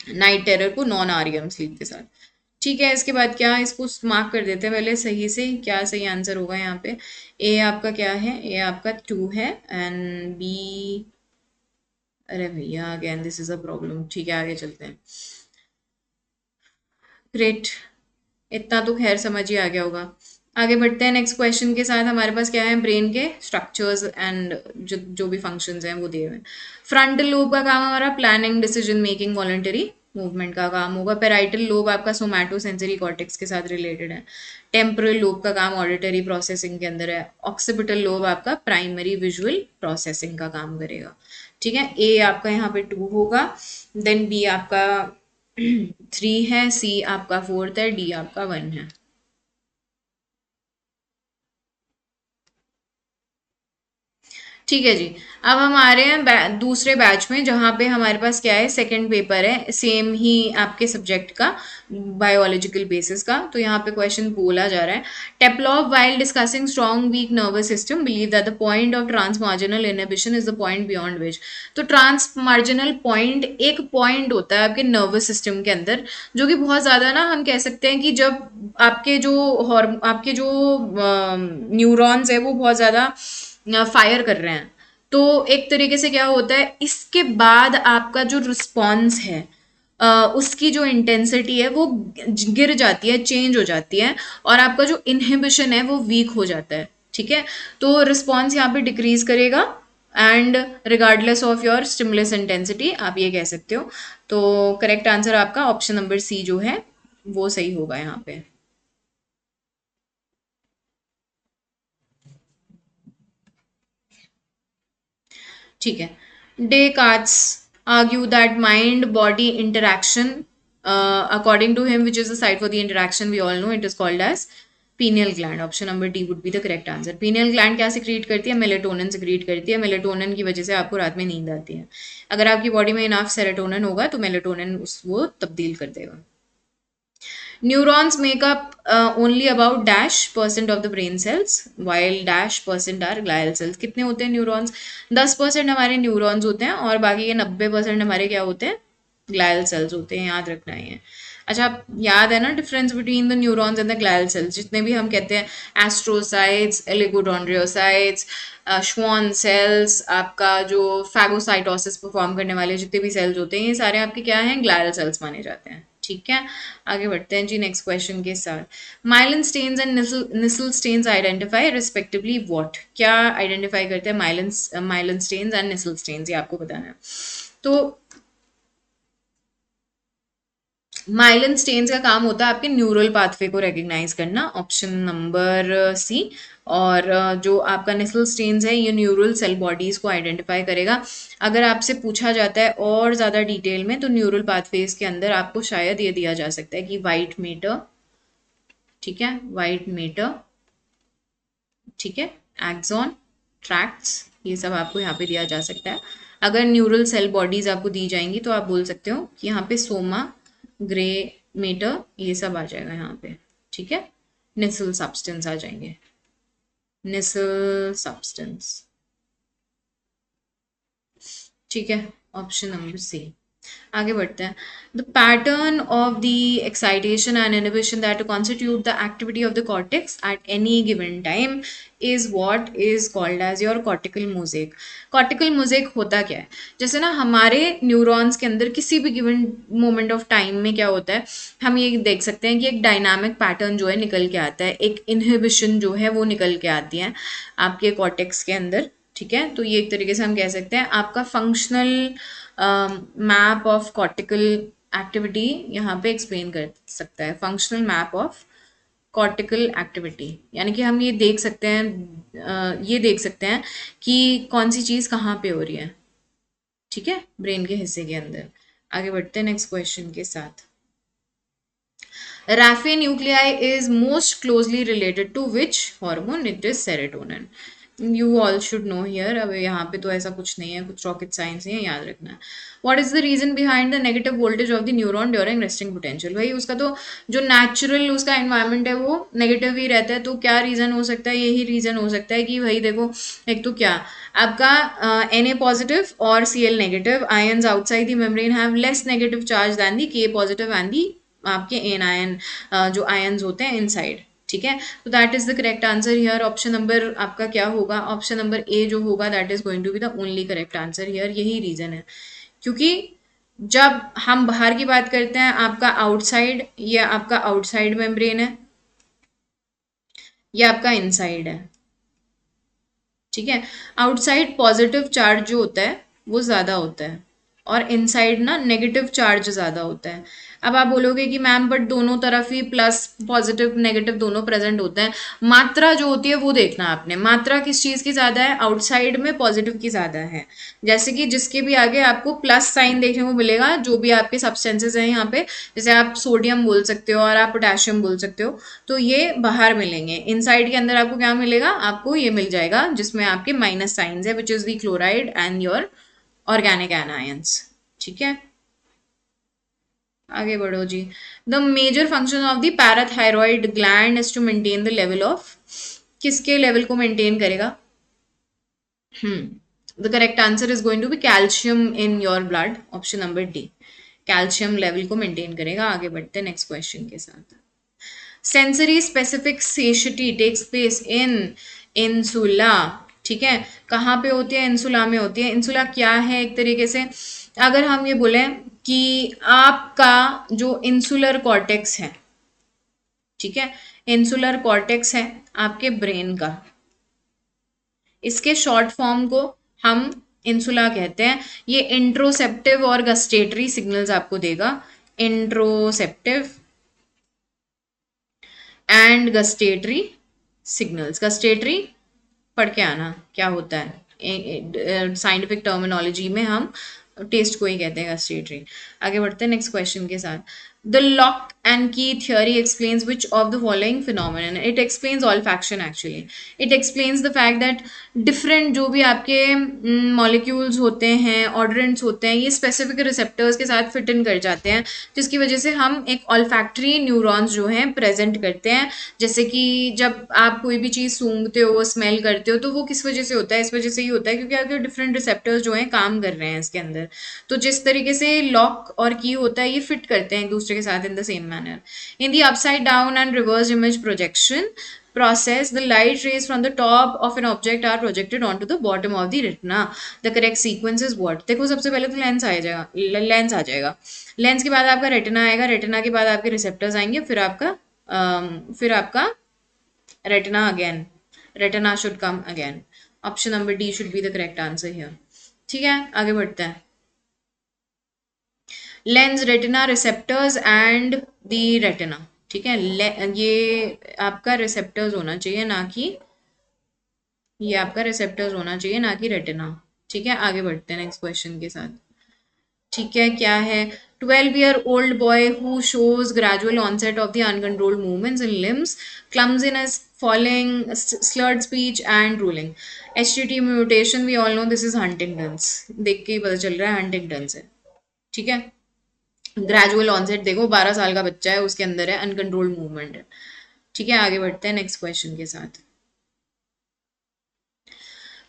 [SPEAKER 1] नाइट टेरर को नॉन आरईएम स्लीप के साथ, ठीक है। इसके बाद क्या, इसको मार्क कर देते हैं पहले सही से, क्या सही आंसर होगा यहाँ पे। ए आपका क्या है, ए आपका 2 है, एंड बी, अरे भैया again this is a problem, ठीक है आगे चलते हैं। ग्रेट, इतना तो खैर समझ ही आ गया होगा। आगे बढ़ते हैं नेक्स्ट क्वेश्चन के साथ। हमारे पास क्या है, ब्रेन के स्ट्रक्चर्स एंड जो भी फंक्शंस हैं वो दिए हुए हैं। फ्रंटल लोब का काम हमारा planning, decision making, voluntary movement का काम होगा। पेराइटल लोब आपका सोमैटो सेंसरी कॉर्टेक्स के साथ रिलेटेड है। टेम्पोरल लोब का काम ऑडिटरी प्रोसेसिंग के अंदर है। ऑक्सीपिटल लोब आपका प्राइमरी विजुअल प्रोसेसिंग का काम करेगा, ठीक है। ए आपका यहाँ पे 2 होगा, देन बी आपका 3 है, सी आपका 4th है, डी आपका 1 है। ठीक है जी। अब हम आ रहे हैं दूसरे बैच में, जहाँ पे हमारे पास क्या है, सेकंड पेपर है सेम ही आपके सब्जेक्ट का, बायोलॉजिकल बेसिस का। तो यहाँ पे क्वेश्चन बोला जा रहा है, Teplov while discussing strong weak nervous system believe that the point of trans marginal inhibition is the point beyond which. तो ट्रांस मार्जिनल पॉइंट एक पॉइंट होता है आपके नर्वस सिस्टम के अंदर, जो कि बहुत ज़्यादा ना, हम कह सकते हैं कि जब आपके जो न्यूरॉन्स है वो बहुत ज़्यादा फायर कर रहे हैं, तो एक तरीके से क्या होता है, इसके बाद आपका जो रिस्पॉन्स है, उसकी जो इंटेंसिटी है वो गिर जाती है, चेंज हो जाती है, और आपका जो इनहिबिशन है वो वीक हो जाता है। ठीक है, तो रिस्पॉन्स यहाँ पे डिक्रीज करेगा, and regardless of your stimulus intensity, आप ये कह सकते हो। तो करेक्ट आंसर आपका ऑप्शन नंबर सी जो है वो सही होगा यहाँ पे। ठीक है, Descartes argue that mind body interaction, according to him, which is the site for the interaction, we all know it is called as pineal gland. Option number D would be the correct answer. pineal gland क्या secrete करती है, melatonin secrete करती है। Melatonin की वजह से आपको रात में नींद आती है। अगर आपकी बॉडी में इनफ सेरोटोनिन होगा तो मेलेटोनिन उस वो तब्दील कर देगा। Neurons make up only about -% of the brain cells, while -% are glial cells. कितने होते हैं न्यूरॉन्स? 10% हमारे न्यूरॉन्स होते हैं, और बाकी के 90% हमारे क्या होते हैं, ग्लायल सेल्स होते हैं। याद रखना है। अच्छा, आप याद है ना difference between the neurons and the glial cells? जितने भी हम कहते हैं एस्ट्रोसाइट्स, एलिगोडोंड्रियोसाइट्स, श्वान सेल्स, आपका जो फैगोसाइटोसिस परफॉर्म करने वाले जितने भी सेल्स होते हैं, ये सारे आपके क्या हैं, ग्लायल सेल्स माने जाते हैं। ठीक है, आगे बढ़ते हैं जी नेक्स्ट क्वेश्चन के साथ। Myelin stains and Nissl stains identify respectively what? क्या आइडेंटिफाई करते हैं myelin stains and Nissl stains, ये आपको बताना है। तो माइलिन स्टेन्स का काम होता है आपके न्यूरल पाथवे को रिकग्नाइज करना, ऑप्शन नंबर सी। और जो आपका निसल स्टेन्स है ये न्यूरल सेल बॉडीज को आइडेंटिफाई करेगा। अगर आपसे पूछा जाता है और ज़्यादा डिटेल में, तो न्यूरल पाथवेज के अंदर आपको शायद ये दिया जा सकता है कि वाइट मैटर, ठीक है, वाइट मैटर, ठीक है, एक्सॉन, ट्रैक्ट्स, ये सब आपको यहाँ पे दिया जा सकता है। अगर न्यूरल सेल बॉडीज आपको दी जाएंगी तो आप बोल सकते हो कि यहाँ पे सोमा, ग्रे मैटर, ये सब आ जाएगा यहाँ पे। ठीक है, निसल सब्सटेंस आ जाएंगे, निसल सब्सटेंस। ठीक है, ऑप्शन नंबर सी। आगे बढ़ते हैं। The pattern of the excitation and inhibition that constitute the activity of the cortex at any given time is what is called as your cortical mosaic. Cortical mosaic होता क्या है? जैसे ना हमारे न्यूरॉन्स के अंदर किसी भी गिवन मोमेंट ऑफ टाइम में क्या होता है, हम ये देख सकते हैं कि एक डायनामिक पैटर्न जो है निकल के आता है, एक इनहिबिशन जो है वो निकल के आती है आपके कॉर्टेक्स के अंदर। ठीक है, तो ये एक तरीके से हम कह सकते हैं आपका functional map of cortical activity यहाँ पे एक्सप्लेन कर सकता है। Functional map of cortical activity, यानी कि हम ये देख सकते हैं, ये देख सकते हैं कि कौन सी चीज़ कहाँ पे हो रही है। ठीक है, ब्रेन के हिस्से के अंदर। आगे बढ़ते हैं नेक्स्ट क्वेश्चन के साथ। Raphe nuclei is most closely related to which hormone? It is serotonin. You all should know here. अब यहाँ पे तो ऐसा कुछ नहीं है, कुछ रॉकेट साइंस नहीं है, याद रखना है। What is the reason behind the negative voltage of the neuron during resting potential? भाई उसका तो जो नेचुरल उसका एनवायरनमेंट है वो नेगेटिव ही रहता है, तो क्या रीज़न हो सकता है? यही रीज़न हो सकता है कि भाई देखो, एक तो क्या आपका Na पॉजिटिव और Cl negative ions outside the membrane have less negative charge than the K positive and the आपके एन आयन जो आयन्स होते हैं इनसाइड। ठीक है, तो that is the correct answer here. Option number आपका क्या होगा? ऑप्शन नंबर ए जो होगा that is going to be the only correct answer here. यही रीजन है, क्योंकि जब हम बाहर की बात करते हैं, आपका आउटसाइड, ये आपका आउटसाइड मेम्ब्रेन है, ये आपका इनसाइड है। ठीक है, आउटसाइड पॉजिटिव चार्ज जो होता है वो ज़्यादा होता है, और इनसाइड ना नेगेटिव चार्ज ज़्यादा होता है। अब आप बोलोगे कि मैम बट दोनों तरफ ही प्लस पॉजिटिव नेगेटिव दोनों प्रेजेंट होते हैं। मात्रा जो होती है वो देखना आपने, मात्रा किस चीज़ की ज़्यादा है, आउटसाइड में पॉजिटिव की ज़्यादा है। जैसे कि जिसके भी आगे आपको प्लस साइन देखने को मिलेगा, जो भी आपके सब्सटेंसेस हैं यहाँ पे, जैसे आप सोडियम बोल सकते हो और आप पोटेशियम बोल सकते हो, तो ये बाहर मिलेंगे। इनसाइड के अंदर आपको क्या मिलेगा, आपको ये मिल जाएगा जिसमें आपके माइनस साइंस है, which is the chloride and your organic anions. ठीक है, आगे बढ़ो जी। The major function of the parathyroid gland is to maintain the level of, किसके लेवल को मेंटेन करेगा? The correct answer is going to be calcium in your blood, option number D, calcium level को maintain करेगा। आगे बढ़ते हैं next question के साथ। Sensory specificity takes place in insula. ठीक है, कहाँ पे होती है? इंसुला में होती है। इंसुला क्या है? एक तरीके से अगर हम ये बोलें कि आपका जो इंसुलर कॉर्टेक्स है, ठीक है, इंसुलर कॉर्टेक्स है आपके ब्रेन का, इसके शॉर्ट फॉर्म को हम इंसुला कहते हैं। ये इंट्रोसेप्टिव और गस्टेटरी सिग्नल्स आपको देगा, इंट्रोसेप्टिव एंड गस्टेटरी सिग्नल्स। गस्टेटरी पढ़ के आना क्या होता है, साइंटिफिक टर्मिनोलॉजी में हम टेस्ट को ही कहते हैं गस्टेटरी। आगे बढ़ते हैं नेक्स्ट क्वेश्चन के साथ। द लॉक एंड की theory explains which of the following phenomenon? It explains olfaction actually. It explains the fact that different जो भी आपके मॉलिक्यूल्स होते हैं, ऑर्डरेंट्स होते हैं, ये स्पेसिफिक रिसेप्टर्स के साथ फिट इन कर जाते हैं, जिसकी वजह से हम एक ऑल्फैक्टरी न्यूरॉन्स जो हैं प्रेजेंट करते हैं। जैसे कि जब आप कोई भी चीज़ सूंघते हो, स्मेल करते हो, तो वो किस वजह से होता है? इस वजह से ही होता है क्योंकि आपके डिफरेंट रिसेप्टर्स जो हैं काम कर रहे हैं इसके अंदर। तो जिस तरीके से लॉक और की होता है, ये फिट करते हैं एक दूसरे के साथ in the same manner. In the upside down and reverse image projection process, the light rays from the top of an object are projected onto the bottom of the retina. The correct sequence is what? देखो सबसे पहले तो lens आ जाएगा, lens आ जाएगा, lens के बाद आपका retina आएगा, रेटिना के बाद आपके रिसेप्टर्स आएंगे, फिर आपका retina again, retina should come again. Option number D should be the correct answer here. ठीक है, आगे बढ़ते हैं। Lens, retina, receptors and the retina. ठीक है, ये आपका रिसेप्टर्स होना चाहिए, ना कि ये आपका रिसेप्टर्स होना चाहिए, ना कि रेटिना। ठीक है, आगे बढ़ते हैं नेक्स्ट क्वेश्चन के साथ। ठीक है, क्या है? 12-year-old boy who shows gradual onset of the uncontrolled movements in limbs, clumsiness, falling, slurred speech and drooling. HTT mutation, we all know this is Huntington's। देख के ही पता चल रहा है हंटिंगटन है। ठीक है, ग्रेजुअल ऑनसेट देखो, 12 साल का बच्चा है, उसके अंदर है अनकंट्रोल्ड मूवमेंट है। ठीक है, आगे बढ़ते हैं नेक्स्ट क्वेश्चन के साथ।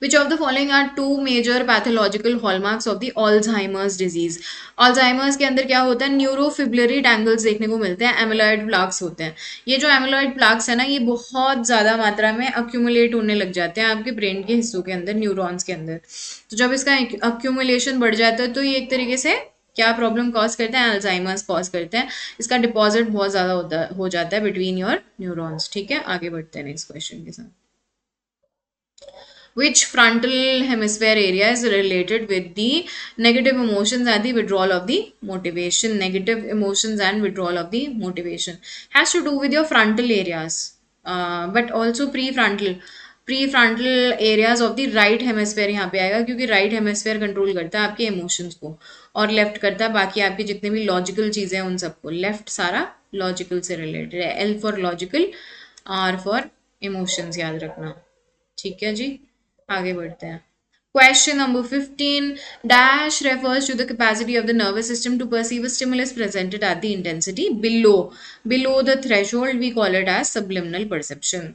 [SPEAKER 1] Which of the following are two major pathological hallmarks of the Alzheimer's disease? Alzheimer's के अंदर क्या होता है? न्यूरोफिब्रिलरी टैंगल्स देखने को मिलते हैं, एमिलॉइड प्लाक्स होते हैं। ये जो एमिलॉइड प्लाक्स है ना, ये बहुत ज़्यादा मात्रा में अक्यूमुलेट होने लग जाते हैं आपके ब्रेन के हिस्सों के अंदर, न्यूरॉन्स के अंदर। तो जब इसका अक्यूमुलेशन बढ़ जाता है तो ये एक तरीके से क्या प्रॉब्लम कॉज करते हैं? अल्जाइमर्स कॉज करते हैं। इसका डिपॉजिट बहुत ज़्यादा हो जाता है बिटवीन योर न्यूरॉन्स। ठीक है, आगे बढ़ते हैं नेक्स्ट क्वेश्चन के साथ। Which frontal hemisphere area is related with the negative emotions and the withdrawal of the motivation? Negative emotions and withdrawal of the motivation has to do with your frontal areas, but also prefrontal areas of the right hemisphere यहाँ पे आएगा, क्योंकि right hemisphere control करता है आपके emotions को और left करता है बाकी आपकी जितने भी लॉजिकल चीज़ें हैं उन सबको। लेफ्ट सारा लॉजिकल से रिलेटेड है, L for logical, R for emotions, याद रखना। ठीक है जी, आगे बढ़ते हैं। Question number 15. Dash refers to the capacity of the nervous system to perceive a stimulus presented at the intensity below the threshold. We call it as subliminal perception.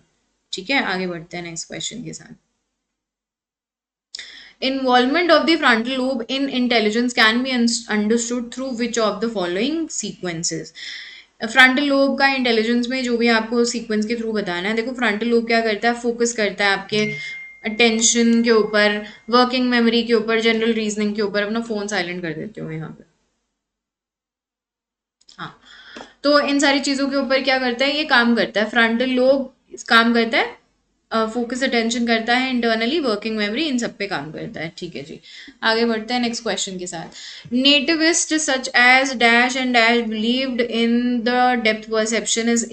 [SPEAKER 1] ठीक है, आगे बढ़ते हैं नेक्स्ट क्वेश्चन के साथ। Involvement of the frontal lobe in intelligence can be understood through which of the following sequences? Frontal lobe का intelligence में जो भी आपको सीक्वेंस के थ्रू बताना है, देखो फ्रंटल लोब क्या करता है? फोकस करता है आपके अटेंशन के ऊपर, वर्किंग मेमोरी के ऊपर, जनरल रीजनिंग के ऊपर। अपना फोन साइलेंट कर देते हो यहाँ पे। हाँ, तो इन सारी चीज़ों के ऊपर क्या करता है? ये काम करता है, फ्रंटल लोब काम करता है फोकस अटेंशन करता है इंटरनली, वर्किंग मेमोरी, इन सब पे काम करता है। ठीक है जी, आगे बढ़ते हैं नेक्स्ट क्वेश्चन के साथ। Nativist such as dash and dash believed in the depth perception is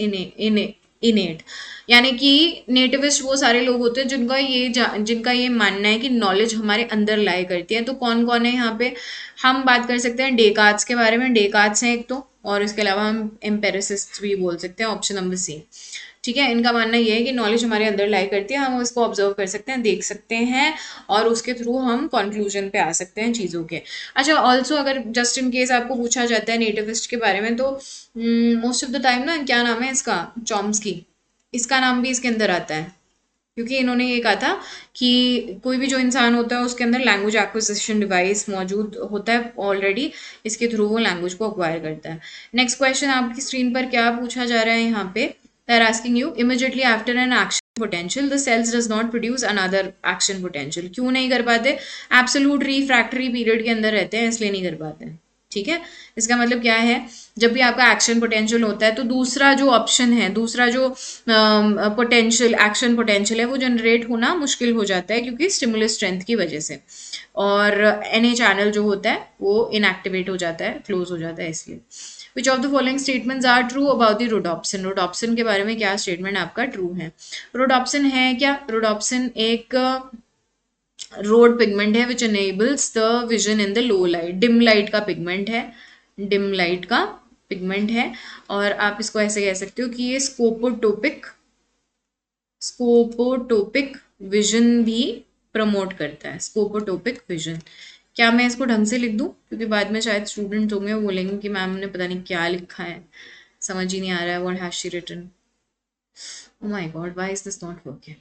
[SPEAKER 1] innate. यानी कि नेटिविस्ट वो सारे लोग होते हैं जिनका ये मानना है कि नॉलेज हमारे अंदर लाई करती है। तो कौन कौन है यहाँ पे? हम बात कर सकते हैं डेकार्ट्स के बारे में। डेकार्ट्स हैं एक तो, और इसके अलावा हम एम्पेरिसिस्ट भी बोल सकते हैं, ऑप्शन नंबर सी। ठीक है, इनका मानना ये है कि नॉलेज हमारे अंदर लाई करती है, हम उसको ऑब्जर्व कर सकते हैं, देख सकते हैं, और उसके थ्रू हम कंक्लूजन पे आ सकते हैं चीज़ों के। अच्छा, ऑल्सो अगर जस्ट इन केस आपको पूछा जाता है नेटिविस्ट के बारे में, तो मोस्ट ऑफ द टाइम ना, क्या नाम है इसका, चॉम्स्की, इसका नाम भी इसके अंदर आता है, क्योंकि इन्होंने ये कहा था कि कोई भी जो इंसान होता है उसके अंदर लैंग्वेज एक्विजिशन डिवाइस मौजूद होता है ऑलरेडी, इसके थ्रू वो लैंग्वेज को अक्वायर करता है। नेक्स्ट क्वेश्चन आपकी स्क्रीन पर क्या पूछा जा रहा है यहाँ पे? They are asking you, immediately after an action potential the cells does not produce another action potential. क्यों नहीं कर पाते? एब्सोल्यूट रिफ्रैक्टरी पीरियड के अंदर रहते हैं, इसलिए नहीं कर पाते। ठीक है, इसका मतलब क्या है? जब भी आपका एक्शन पोटेंशियल होता है तो दूसरा जो ऑप्शन है, दूसरा जो पोटेंशियल, एक्शन पोटेंशियल है, वो जनरेट होना मुश्किल हो जाता है, क्योंकि स्टिमुलस स्ट्रेंथ की वजह से, और एनए चैनल जो होता है वो इनएक्टिवेट हो जाता है, क्लोज हो जाता है, इसलिए। Which of the following statements are true about the rhodopsin? Rhodopsin के बारे में क्या स्टेटमेंट आपका ट्रू है? रोडोप्सिन है क्या? रोडोप्सिन एक रोड पिगमेंट है विच enables the vision in the low light, dim light का पिगमेंट है, डिम लाइट का पिगमेंट है। और आप इसको ऐसे कह सकते हो कि ये स्कोपोटोपिक विजन भी प्रमोट करता है, स्कोपोटोपिक विजन। क्या मैं इसको ढंग से लिख दूं? क्योंकि बाद में शायद स्टूडेंट होंगे वो बोलेंगे कि मैम ने पता नहीं क्या लिखा है, समझ ही नहीं आ रहा है, what has she written, oh my god, why is this not working.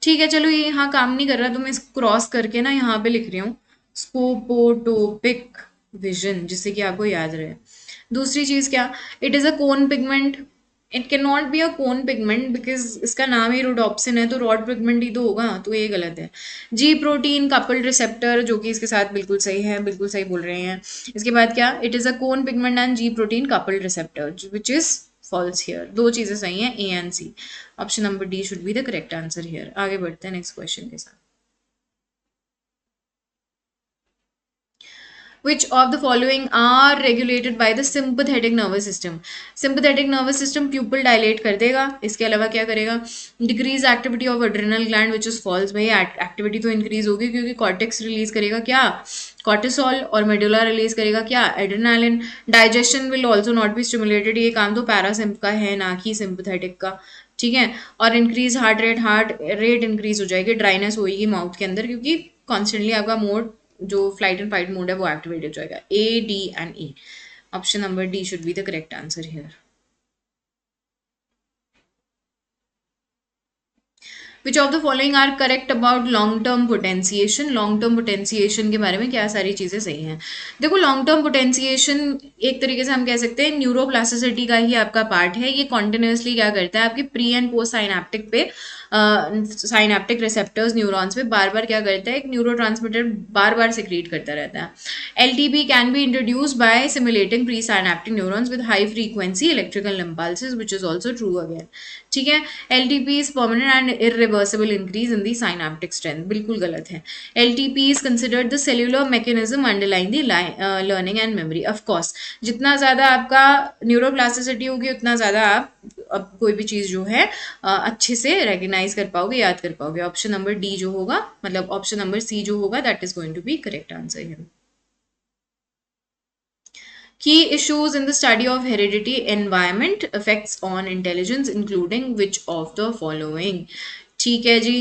[SPEAKER 1] ठीक है, चलो ये यहाँ काम नहीं कर रहा, तो मैं इसको क्रॉस करके ना यहाँ पे लिख रही हूँ, स्कोपोटोपिक विजन, जिससे कि आपको याद रहे। दूसरी चीज क्या? It is a cone pigment. It can not be a cone pigment because इसका नाम ही रोडोप्सिन है, तो रॉड पिगमेंट ही तो होगा, तो ये गलत है। जी प्रोटीन कपल्ड रिसेप्टर, जो कि इसके साथ बिल्कुल सही है, बिल्कुल सही बोल रहे हैं। इसके बाद क्या? It is a cone pigment and G protein coupled receptor, which is false here. दो चीजें सही हैं, A and C. Option number D should be the correct answer here. आगे बढ़ते हैं नेक्स्ट क्वेश्चन के साथ। Which of the following are regulated by the sympathetic nervous system? Sympathetic nervous system pupil dilate कर देगा, इसके अलावा क्या करेगा? Decrease activity of adrenal gland, which is false। भाई एक्टिविटी तो इंक्रीज होगी, क्योंकि कॉर्टेक्स रिलीज करेगा क्या? कॉर्टिसोल, और मेडुला रिलीज करेगा क्या? Adrenaline. Digestion will also not be stimulated, ये काम तो पैरासिम्प का है, ना कि सिंपथेटिक का। ठीक है, और इंक्रीज हार्ट रेट इंक्रीज हो जाएगी, ड्राइनेस होगी माउथ के अंदर, क्योंकि कॉन्स्टेंटली आपका मोड, जो फ्लाइट एंड फाइट मोड है, वो एक्टिवेट हो जाएगा। A, D and E. Option number D should be the correct answer here. Which of the following are correct about long term potentiation? Long term potentiation के बारे में क्या सारी चीज़ें सही हैं? देखो, लॉन्ग टर्म पोटेंशिएशन एक तरीके से हम कह सकते हैं न्यूरोप्लास्टिसिटी का ही आपका पार्ट है। ये कॉन्टिन्यूसली क्या करता है, आपकी प्री एंड पोस्ट साइनेप्टिक पे, साइनेप्टिक रिसेप्टर्स न्यूरॉन्स पे बार बार क्या करता है, एक न्यूरोट्रांसमीटर बार बार सिक्रीट करता रहता है। LTP can be introduced by simulating pre synaptic neurons with high frequency electrical impulses, which is also true again. ठीक है, LTP is permanent and irreversible increase in the synaptic strength, बिल्कुल गलत है। LTP is considered the cellular mechanism underlying the learning and memory. Of course, जितना ज़्यादा आपका neuroplasticity होगी, उतना ज़्यादा आप अब कोई भी चीज़ जो है अच्छे से रेकग्नाइज कर पाओगे, याद कर पाओगे। ऑप्शन नंबर डी जो होगा, मतलब ऑप्शन नंबर सी जो होगा, that is going to be correct answer here. Key issues in the study of heredity environment effects on intelligence including which of the following? ठीक है जी,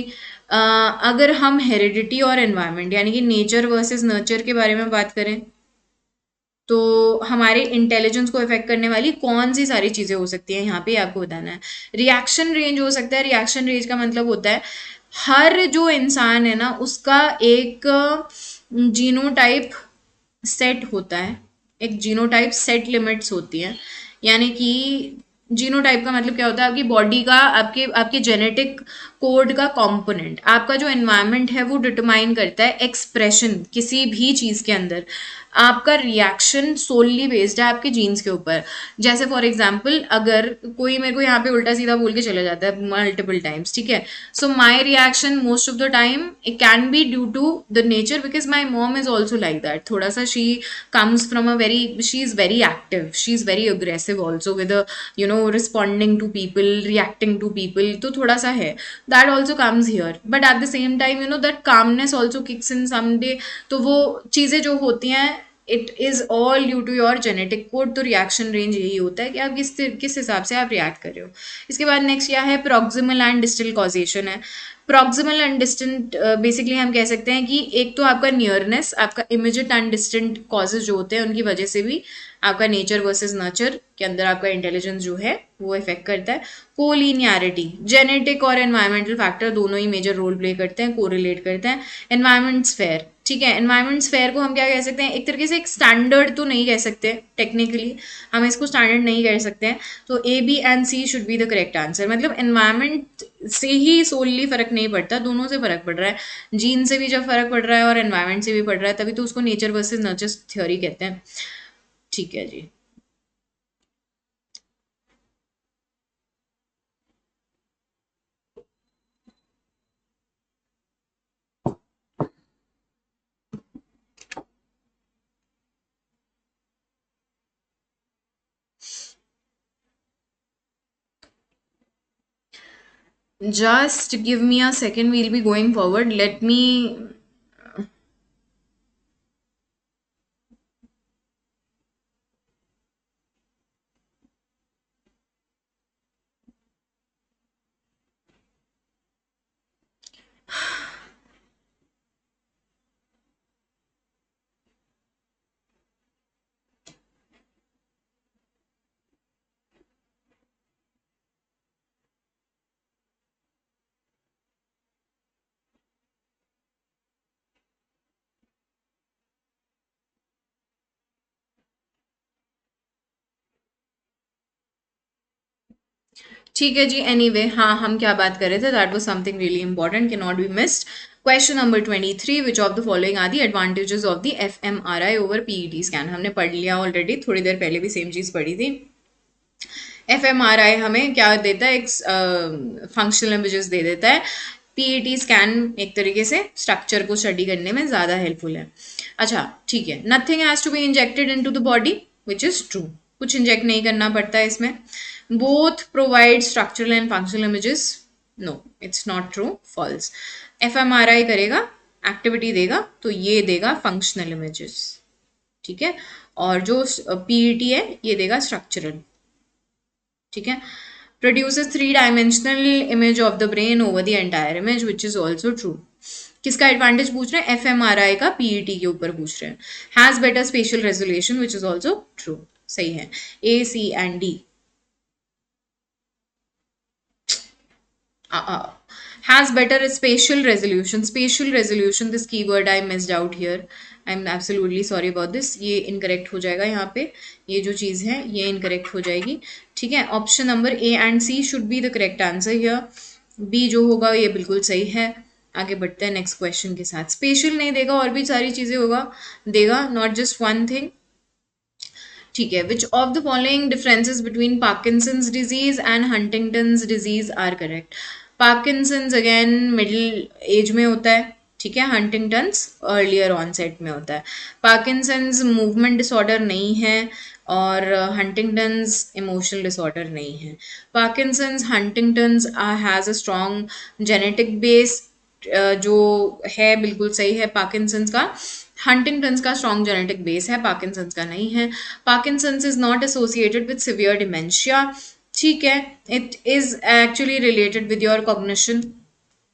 [SPEAKER 1] अगर हम हेरिडिटी और एनवायरनमेंट यानी कि नेचर वर्सेस नर्चर के बारे में बात करें, तो हमारे इंटेलिजेंस को इफेक्ट करने वाली कौन सी सारी चीज़ें हो सकती हैं, यहाँ पे आपको बताना है। रिएक्शन रेंज हो सकता है। रिएक्शन रेंज का मतलब होता है हर जो इंसान है ना, उसका एक जीनोटाइप सेट होता है, एक जीनोटाइप सेट लिमिट्स होती हैं। यानी कि जीनोटाइप का मतलब क्या होता है, आपकी बॉडी का, आपके आपके जेनेटिक कोड का कंपोनेंट। आपका जो एनवायरनमेंट है वो डिटरमाइन करता है एक्सप्रेशन किसी भी चीज़ के अंदर। आपका रिएक्शन सोलली बेस्ड है आपके जीन्स के ऊपर। जैसे फॉर एग्जाम्पल अगर कोई मेरे को यहाँ पे उल्टा सीधा बोल के चला जाता है मल्टीपल टाइम्स, ठीक है, so my reaction most of the time it can be due to the nature, because my mom is also like that. थोड़ा सा she comes from a very, she is very active, she is very aggressive also with you know responding to people, reacting to people, तो थोड़ा सा है that also comes here. But at the same time you know that calmness also kicks in some day. तो वो चीज़ें जो होती हैं it is all due to your genetic code. तो रिएक्शन रेंज यही होता है कि आप किस हिसाब से आप रिएक्ट कर रहे हो। इसके बाद नेक्स्ट क्या है, प्रॉक्सिमल एंड डिस्टल कॉजेशन है। प्रॉक्सिमल एंड डिस्टेंट बेसिकली हम कह सकते हैं कि एक तो आपका नियरनेस, आपका इमीडिएट एंड डिस्टेंट कॉजेज जो होते हैं उनकी वजह से भी आपका नेचर वर्सेस नर्चर के अंदर आपका इंटेलिजेंस जो है वो इफेक्ट करता है। कोलिनियरिटी, जेनेटिक और एनवायरमेंटल फैक्टर दोनों ही मेजर रोल प्ले करते हैं, कोरिलेट करते हैं। एनवायरमेंट्स फेयर, ठीक है, एनवायरमेंट्स फेयर को हम क्या कह सकते हैं, एक तरीके से एक स्टैंडर्ड तो नहीं कह सकते, टेक्निकली हम इसको स्टैंडर्ड नहीं कह सकते हैं। तो A B and C should be the correct answer. मतलब एनवायरमेंट से ही सोलली फर्क नहीं पड़ता, दोनों से फर्क पड़ रहा है। जीन से भी जब फर्क पड़ रहा है और एनवायरमेंट से भी पड़ रहा है तभी तो उसको नेचर वर्सेस नर्चर थ्योरी कहते हैं। ठीक है जी। Just give me a second, we'll be going forward. Let me. ठीक है जी, एनीवे हाँ हम क्या बात कर रहे थे, that was something really important, can not be missed. Question number 23, which of the following are the advantages of the fMRI over PET scan. हमने पढ़ लिया ऑलरेडी, थोड़ी देर पहले भी सेम चीज़ पढ़ी थी। एफएमआरआई हमें क्या देता है, एक फंक्शनल इमेजेस दे देता है। पीईटी स्कैन एक तरीके से स्ट्रक्चर को स्टडी करने में ज़्यादा हेल्पफुल है। अच्छा ठीक है, nothing has to be injected into the body, which is true, कुछ इंजेक्ट नहीं करना पड़ता है इसमें। Both provide structural and functional images, no it's not true, false. FMRI करेगा, एक्टिविटी देगा, तो ये देगा फंक्शनल इमेजेस, ठीक है, और जो पीईटी है ये देगा स्ट्रक्चरल, ठीक है। Produces three dimensional image of the brain over the entire image, which is also true. किसका एडवांटेज पूछ रहे हैं, एफएमआरआई का पीईटी के ऊपर पूछ रहे हैं। Has better spatial resolution, which is also true, सही है, A C and D. Has better spatial resolution. Spatial resolution, this keyword I missed out here. I'm absolutely sorry about this. ये incorrect हो जाएगा यहाँ पे, ये जो चीज़ है ये incorrect हो जाएगी, ठीक है। Option number A and C should be the correct answer here. B जो होगा ये बिल्कुल सही है। आगे बढ़ते हैं नेक्स्ट क्वेश्चन के साथ। स्पेशल नहीं देगा, और भी सारी चीज़ें होगा देगा, नॉट जस्ट वन थिंग, ठीक है। Which of the following differences between Parkinson's disease and Huntington's disease are correct. Parkinson's again middle age में होता है, ठीक है, हंटिंगटन्स अर्लियर ऑनसेट में होता है। पार्किंसंस मूवमेंट डिसऑर्डर नहीं है और हंटिंगटन्स इमोशनल डिसऑर्डर नहीं है। Parkinson's Huntington's has a strong genetic base, जो है बिल्कुल सही है पार्किंसंस का। हंटिंगटन्स का स्ट्रॉन्ग जेनेटिक बेस है, पार्किंसंस का नहीं है। Parkinson's is not associated with severe dementia, ठीक है, it is actually related with your cognition,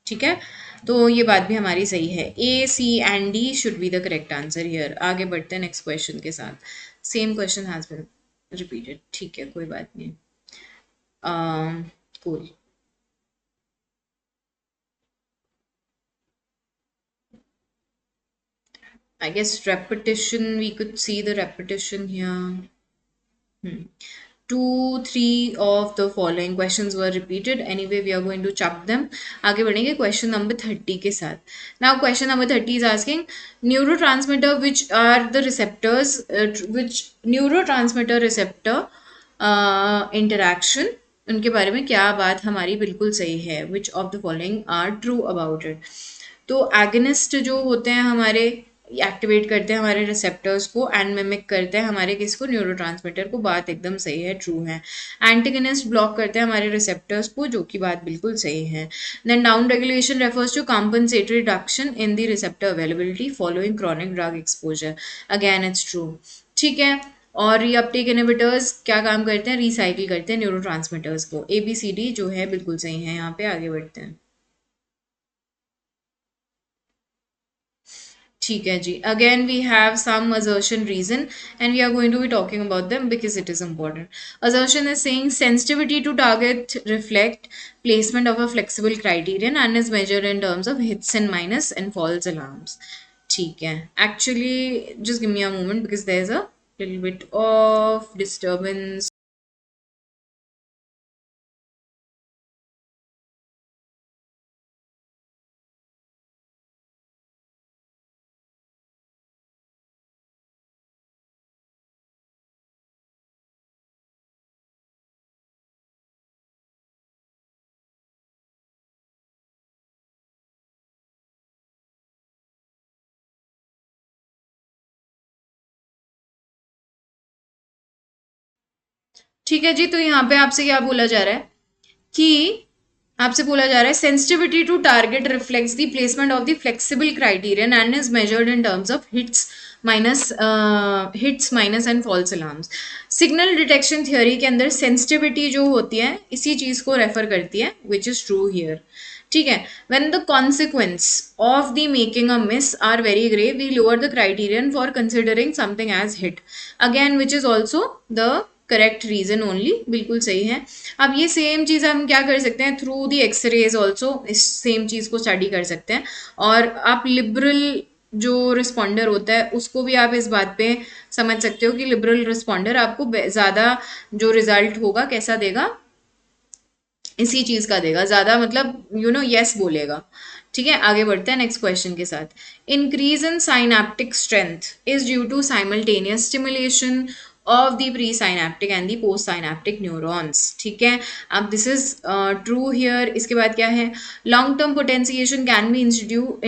[SPEAKER 1] ठीक है। तो ये बात भी हमारी सही है, A C and D should be the correct answer here. आगे बढ़ते हैं नेक्स्ट क्वेश्चन के साथ। Same question has been repeated, ठीक है, कोई बात नहीं। Cool. I guess repetition, we could see the repetition here. 2, 3 of the following questions were repeated. Anyway, we are going to chuck them. आगे बढ़ेंगे क्वेश्चन नंबर 30 के साथ. Now, question number 30 is asking neurotransmitter which are the receptors, which neurotransmitter receptor interaction, उनके बारे में क्या बात हमारी बिल्कुल सही है. Which of the following are true about it? तो एगनिस्ट जो होते हैं हमारे एक्टिवेट करते हैं हमारे रिसेप्टर्स को एंड मिमिक करते हैं हमारे किसको, न्यूरोट्रांसमीटर को. बात एकदम सही है, ट्रू है. एंटेगनिस्ट ब्लॉक करते हैं हमारे रिसेप्टर्स को, जो कि बात बिल्कुल सही है. Then down regulation refers to compensatory reduction in the receptor availability following chronic drug exposure. Again it's true. ठीक है. और रीअपटेक इनहिबिटर्स क्या काम करते हैं, रिसाइकिल करते हैं न्यूरोट्रांसमीटर्स को. ABCD जो है बिल्कुल सही है. यहाँ पे आगे बढ़ते हैं. ठीक है जी. Again we have some assertion reason and we are going to be talking about them because it is important. Assertion is saying sensitivity to target reflect placement of a flexible criterion and is measured in terms of hits and minus and false alarms. ठीक है. Actually, just give me a moment because there's a little bit of disturbance. ठीक है जी. तो यहाँ पे आपसे क्या बोला जा रहा है कि आपसे बोला जा रहा है sensitivity to target reflects the placement of the flexible criterion and is measured in terms of hits minus and false alarms. Signal detection theory के अंदर सेंसिटिविटी जो होती है इसी चीज को रेफर करती है, विच इज ट्रू हियर. ठीक है. When the consequence of the making a miss are very grave we lower the criterion for considering something as hit. Again which is also the correct reason only. बिल्कुल सही है. अब ये same चीज़ हम क्या कर सकते हैं, थ्रू दी एक्सरेज ऑल्सो इस सेम चीज़ को स्टडी कर सकते हैं. और आप लिबरल जो रिस्पॉन्डर होता है उसको भी आप इस बात पे समझ सकते हो कि लिबरल रिस्पॉन्डर आपको ज़्यादा जो रिजल्ट होगा कैसा देगा, इसी चीज़ का देगा ज़्यादा, मतलब यस बोलेगा. ठीक है. आगे बढ़ते हैं नेक्स्ट क्वेश्चन के साथ. Increase in synaptic strength is due to simultaneous stimulation of the presynaptic and the postsynaptic neurons. ठीक है. अब this is true here. इसके बाद क्या है, long term potentiation can be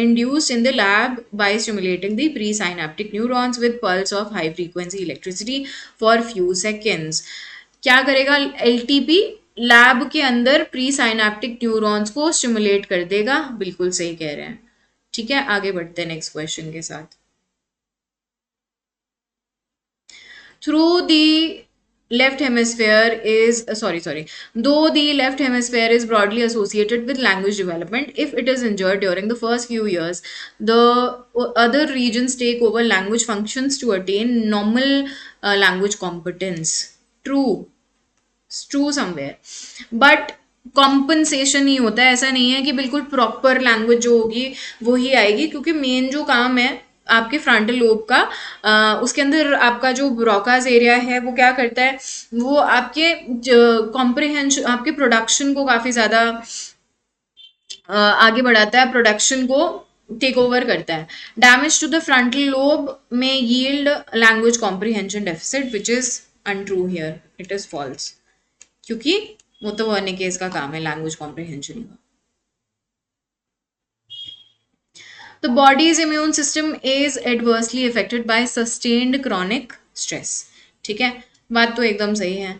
[SPEAKER 1] induced in the lab by stimulating the presynaptic neurons with pulse of high frequency electricity for few seconds. क्या करेगा LTP, lab के अंदर प्री साइनेप्टिक न्यूरॉन्स को stimulate कर देगा. बिल्कुल सही कह रहे हैं. ठीक है. आगे बढ़ते हैं नेक्स्ट क्वेश्चन के साथ. Through the left hemisphere is though the left hemisphere is broadly associated with language development, if it is injured during the first few years the other regions take over language functions to attain normal language competence. True somewhere, but compensation ही होता है. ऐसा नहीं है कि बिल्कुल proper language जो होगी वो ही आएगी, क्योंकि मेन जो काम है आपके फ्रंटल लोब का, उसके अंदर आपका जो ब्रोकास एरिया है वो क्या करता है, वो आपके कॉम्प्रिहेंशन, आपके प्रोडक्शन को काफ़ी ज़्यादा आगे बढ़ाता है, प्रोडक्शन को टेक ओवर करता है. Damage to the frontal lobe में yield language comprehension deficit, which is untrue here. It is false, क्योंकि वो तो वर्निक केस का काम है लैंग्वेज कॉम्प्रिहेंशन का. The body's immune system is adversely affected by sustained chronic stress. ठीक है. बात तो एकदम सही है.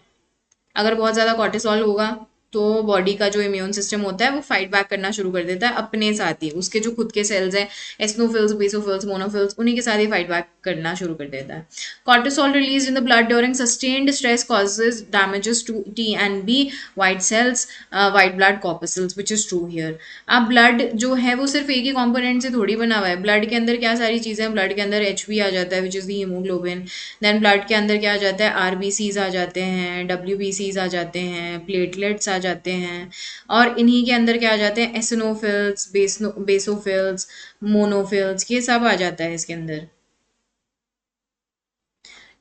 [SPEAKER 1] अगर बहुत ज़्यादा कॉर्टिसोल होगा तो बॉडी का जो इम्यून सिस्टम होता है वो फाइट बैक करना शुरू कर देता है अपने साथ ही. उसके जो खुद के सेल्स हैं, एस्नोफिल्स, बेसोफिल्स, मोनोफिल्स, उन्हीं के साथ ही फाइट बैक करना शुरू कर देता है. Cortisol release in the blood during sustained stress causes damages to T and B white cells, white blood corpuscles, which is true here. अब ब्लड जो है वो सिर्फ एक ही कॉम्पोनेंट से थोड़ी बना हुआ है. ब्लड के अंदर क्या सारी चीज़ें हैं, ब्लड के अंदर HB आ जाता है, which is the haemoglobin. Then blood के अंदर क्या आ जाता है, RBCs आ जाते हैं, WBCs आ जाते हैं, प्लेटलेट्स आ जाते हैं, और इन्हीं के अंदर क्या आ जाते हैं, एसिनोफिल्स, बेसोफिल्स, मोनोफिल्स, ये सब आ जाता है इसके अंदर.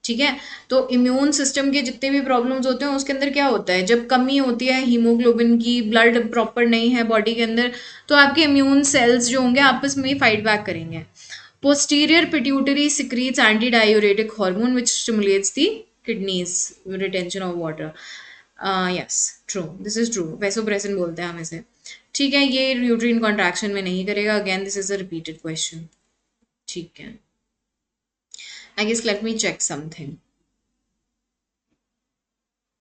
[SPEAKER 1] ठीक है। तो इम्यून सिस्टम के जितने भी प्रॉब्लम्स होते हैं उसके अंदर क्या होता है, जब कमी होती है हीमोग्लोबिन की, ब्लड प्रॉपर नहीं है बॉडी के अंदर, तो आपके इम्यून सेल्स जो होंगे आपस में फाइट बैक करेंगे। Posterior pituitary secretes anti diuretic hormone which stimulates the kidneys retention of water. Yes true, this is true, vasopressin बोलते हैं हम इसे। ठीक है, ये यूट्रीन कॉन्ट्रैक्शन में नहीं करेगा। Again this is a repeated question. ठीक है, I guess let me check something.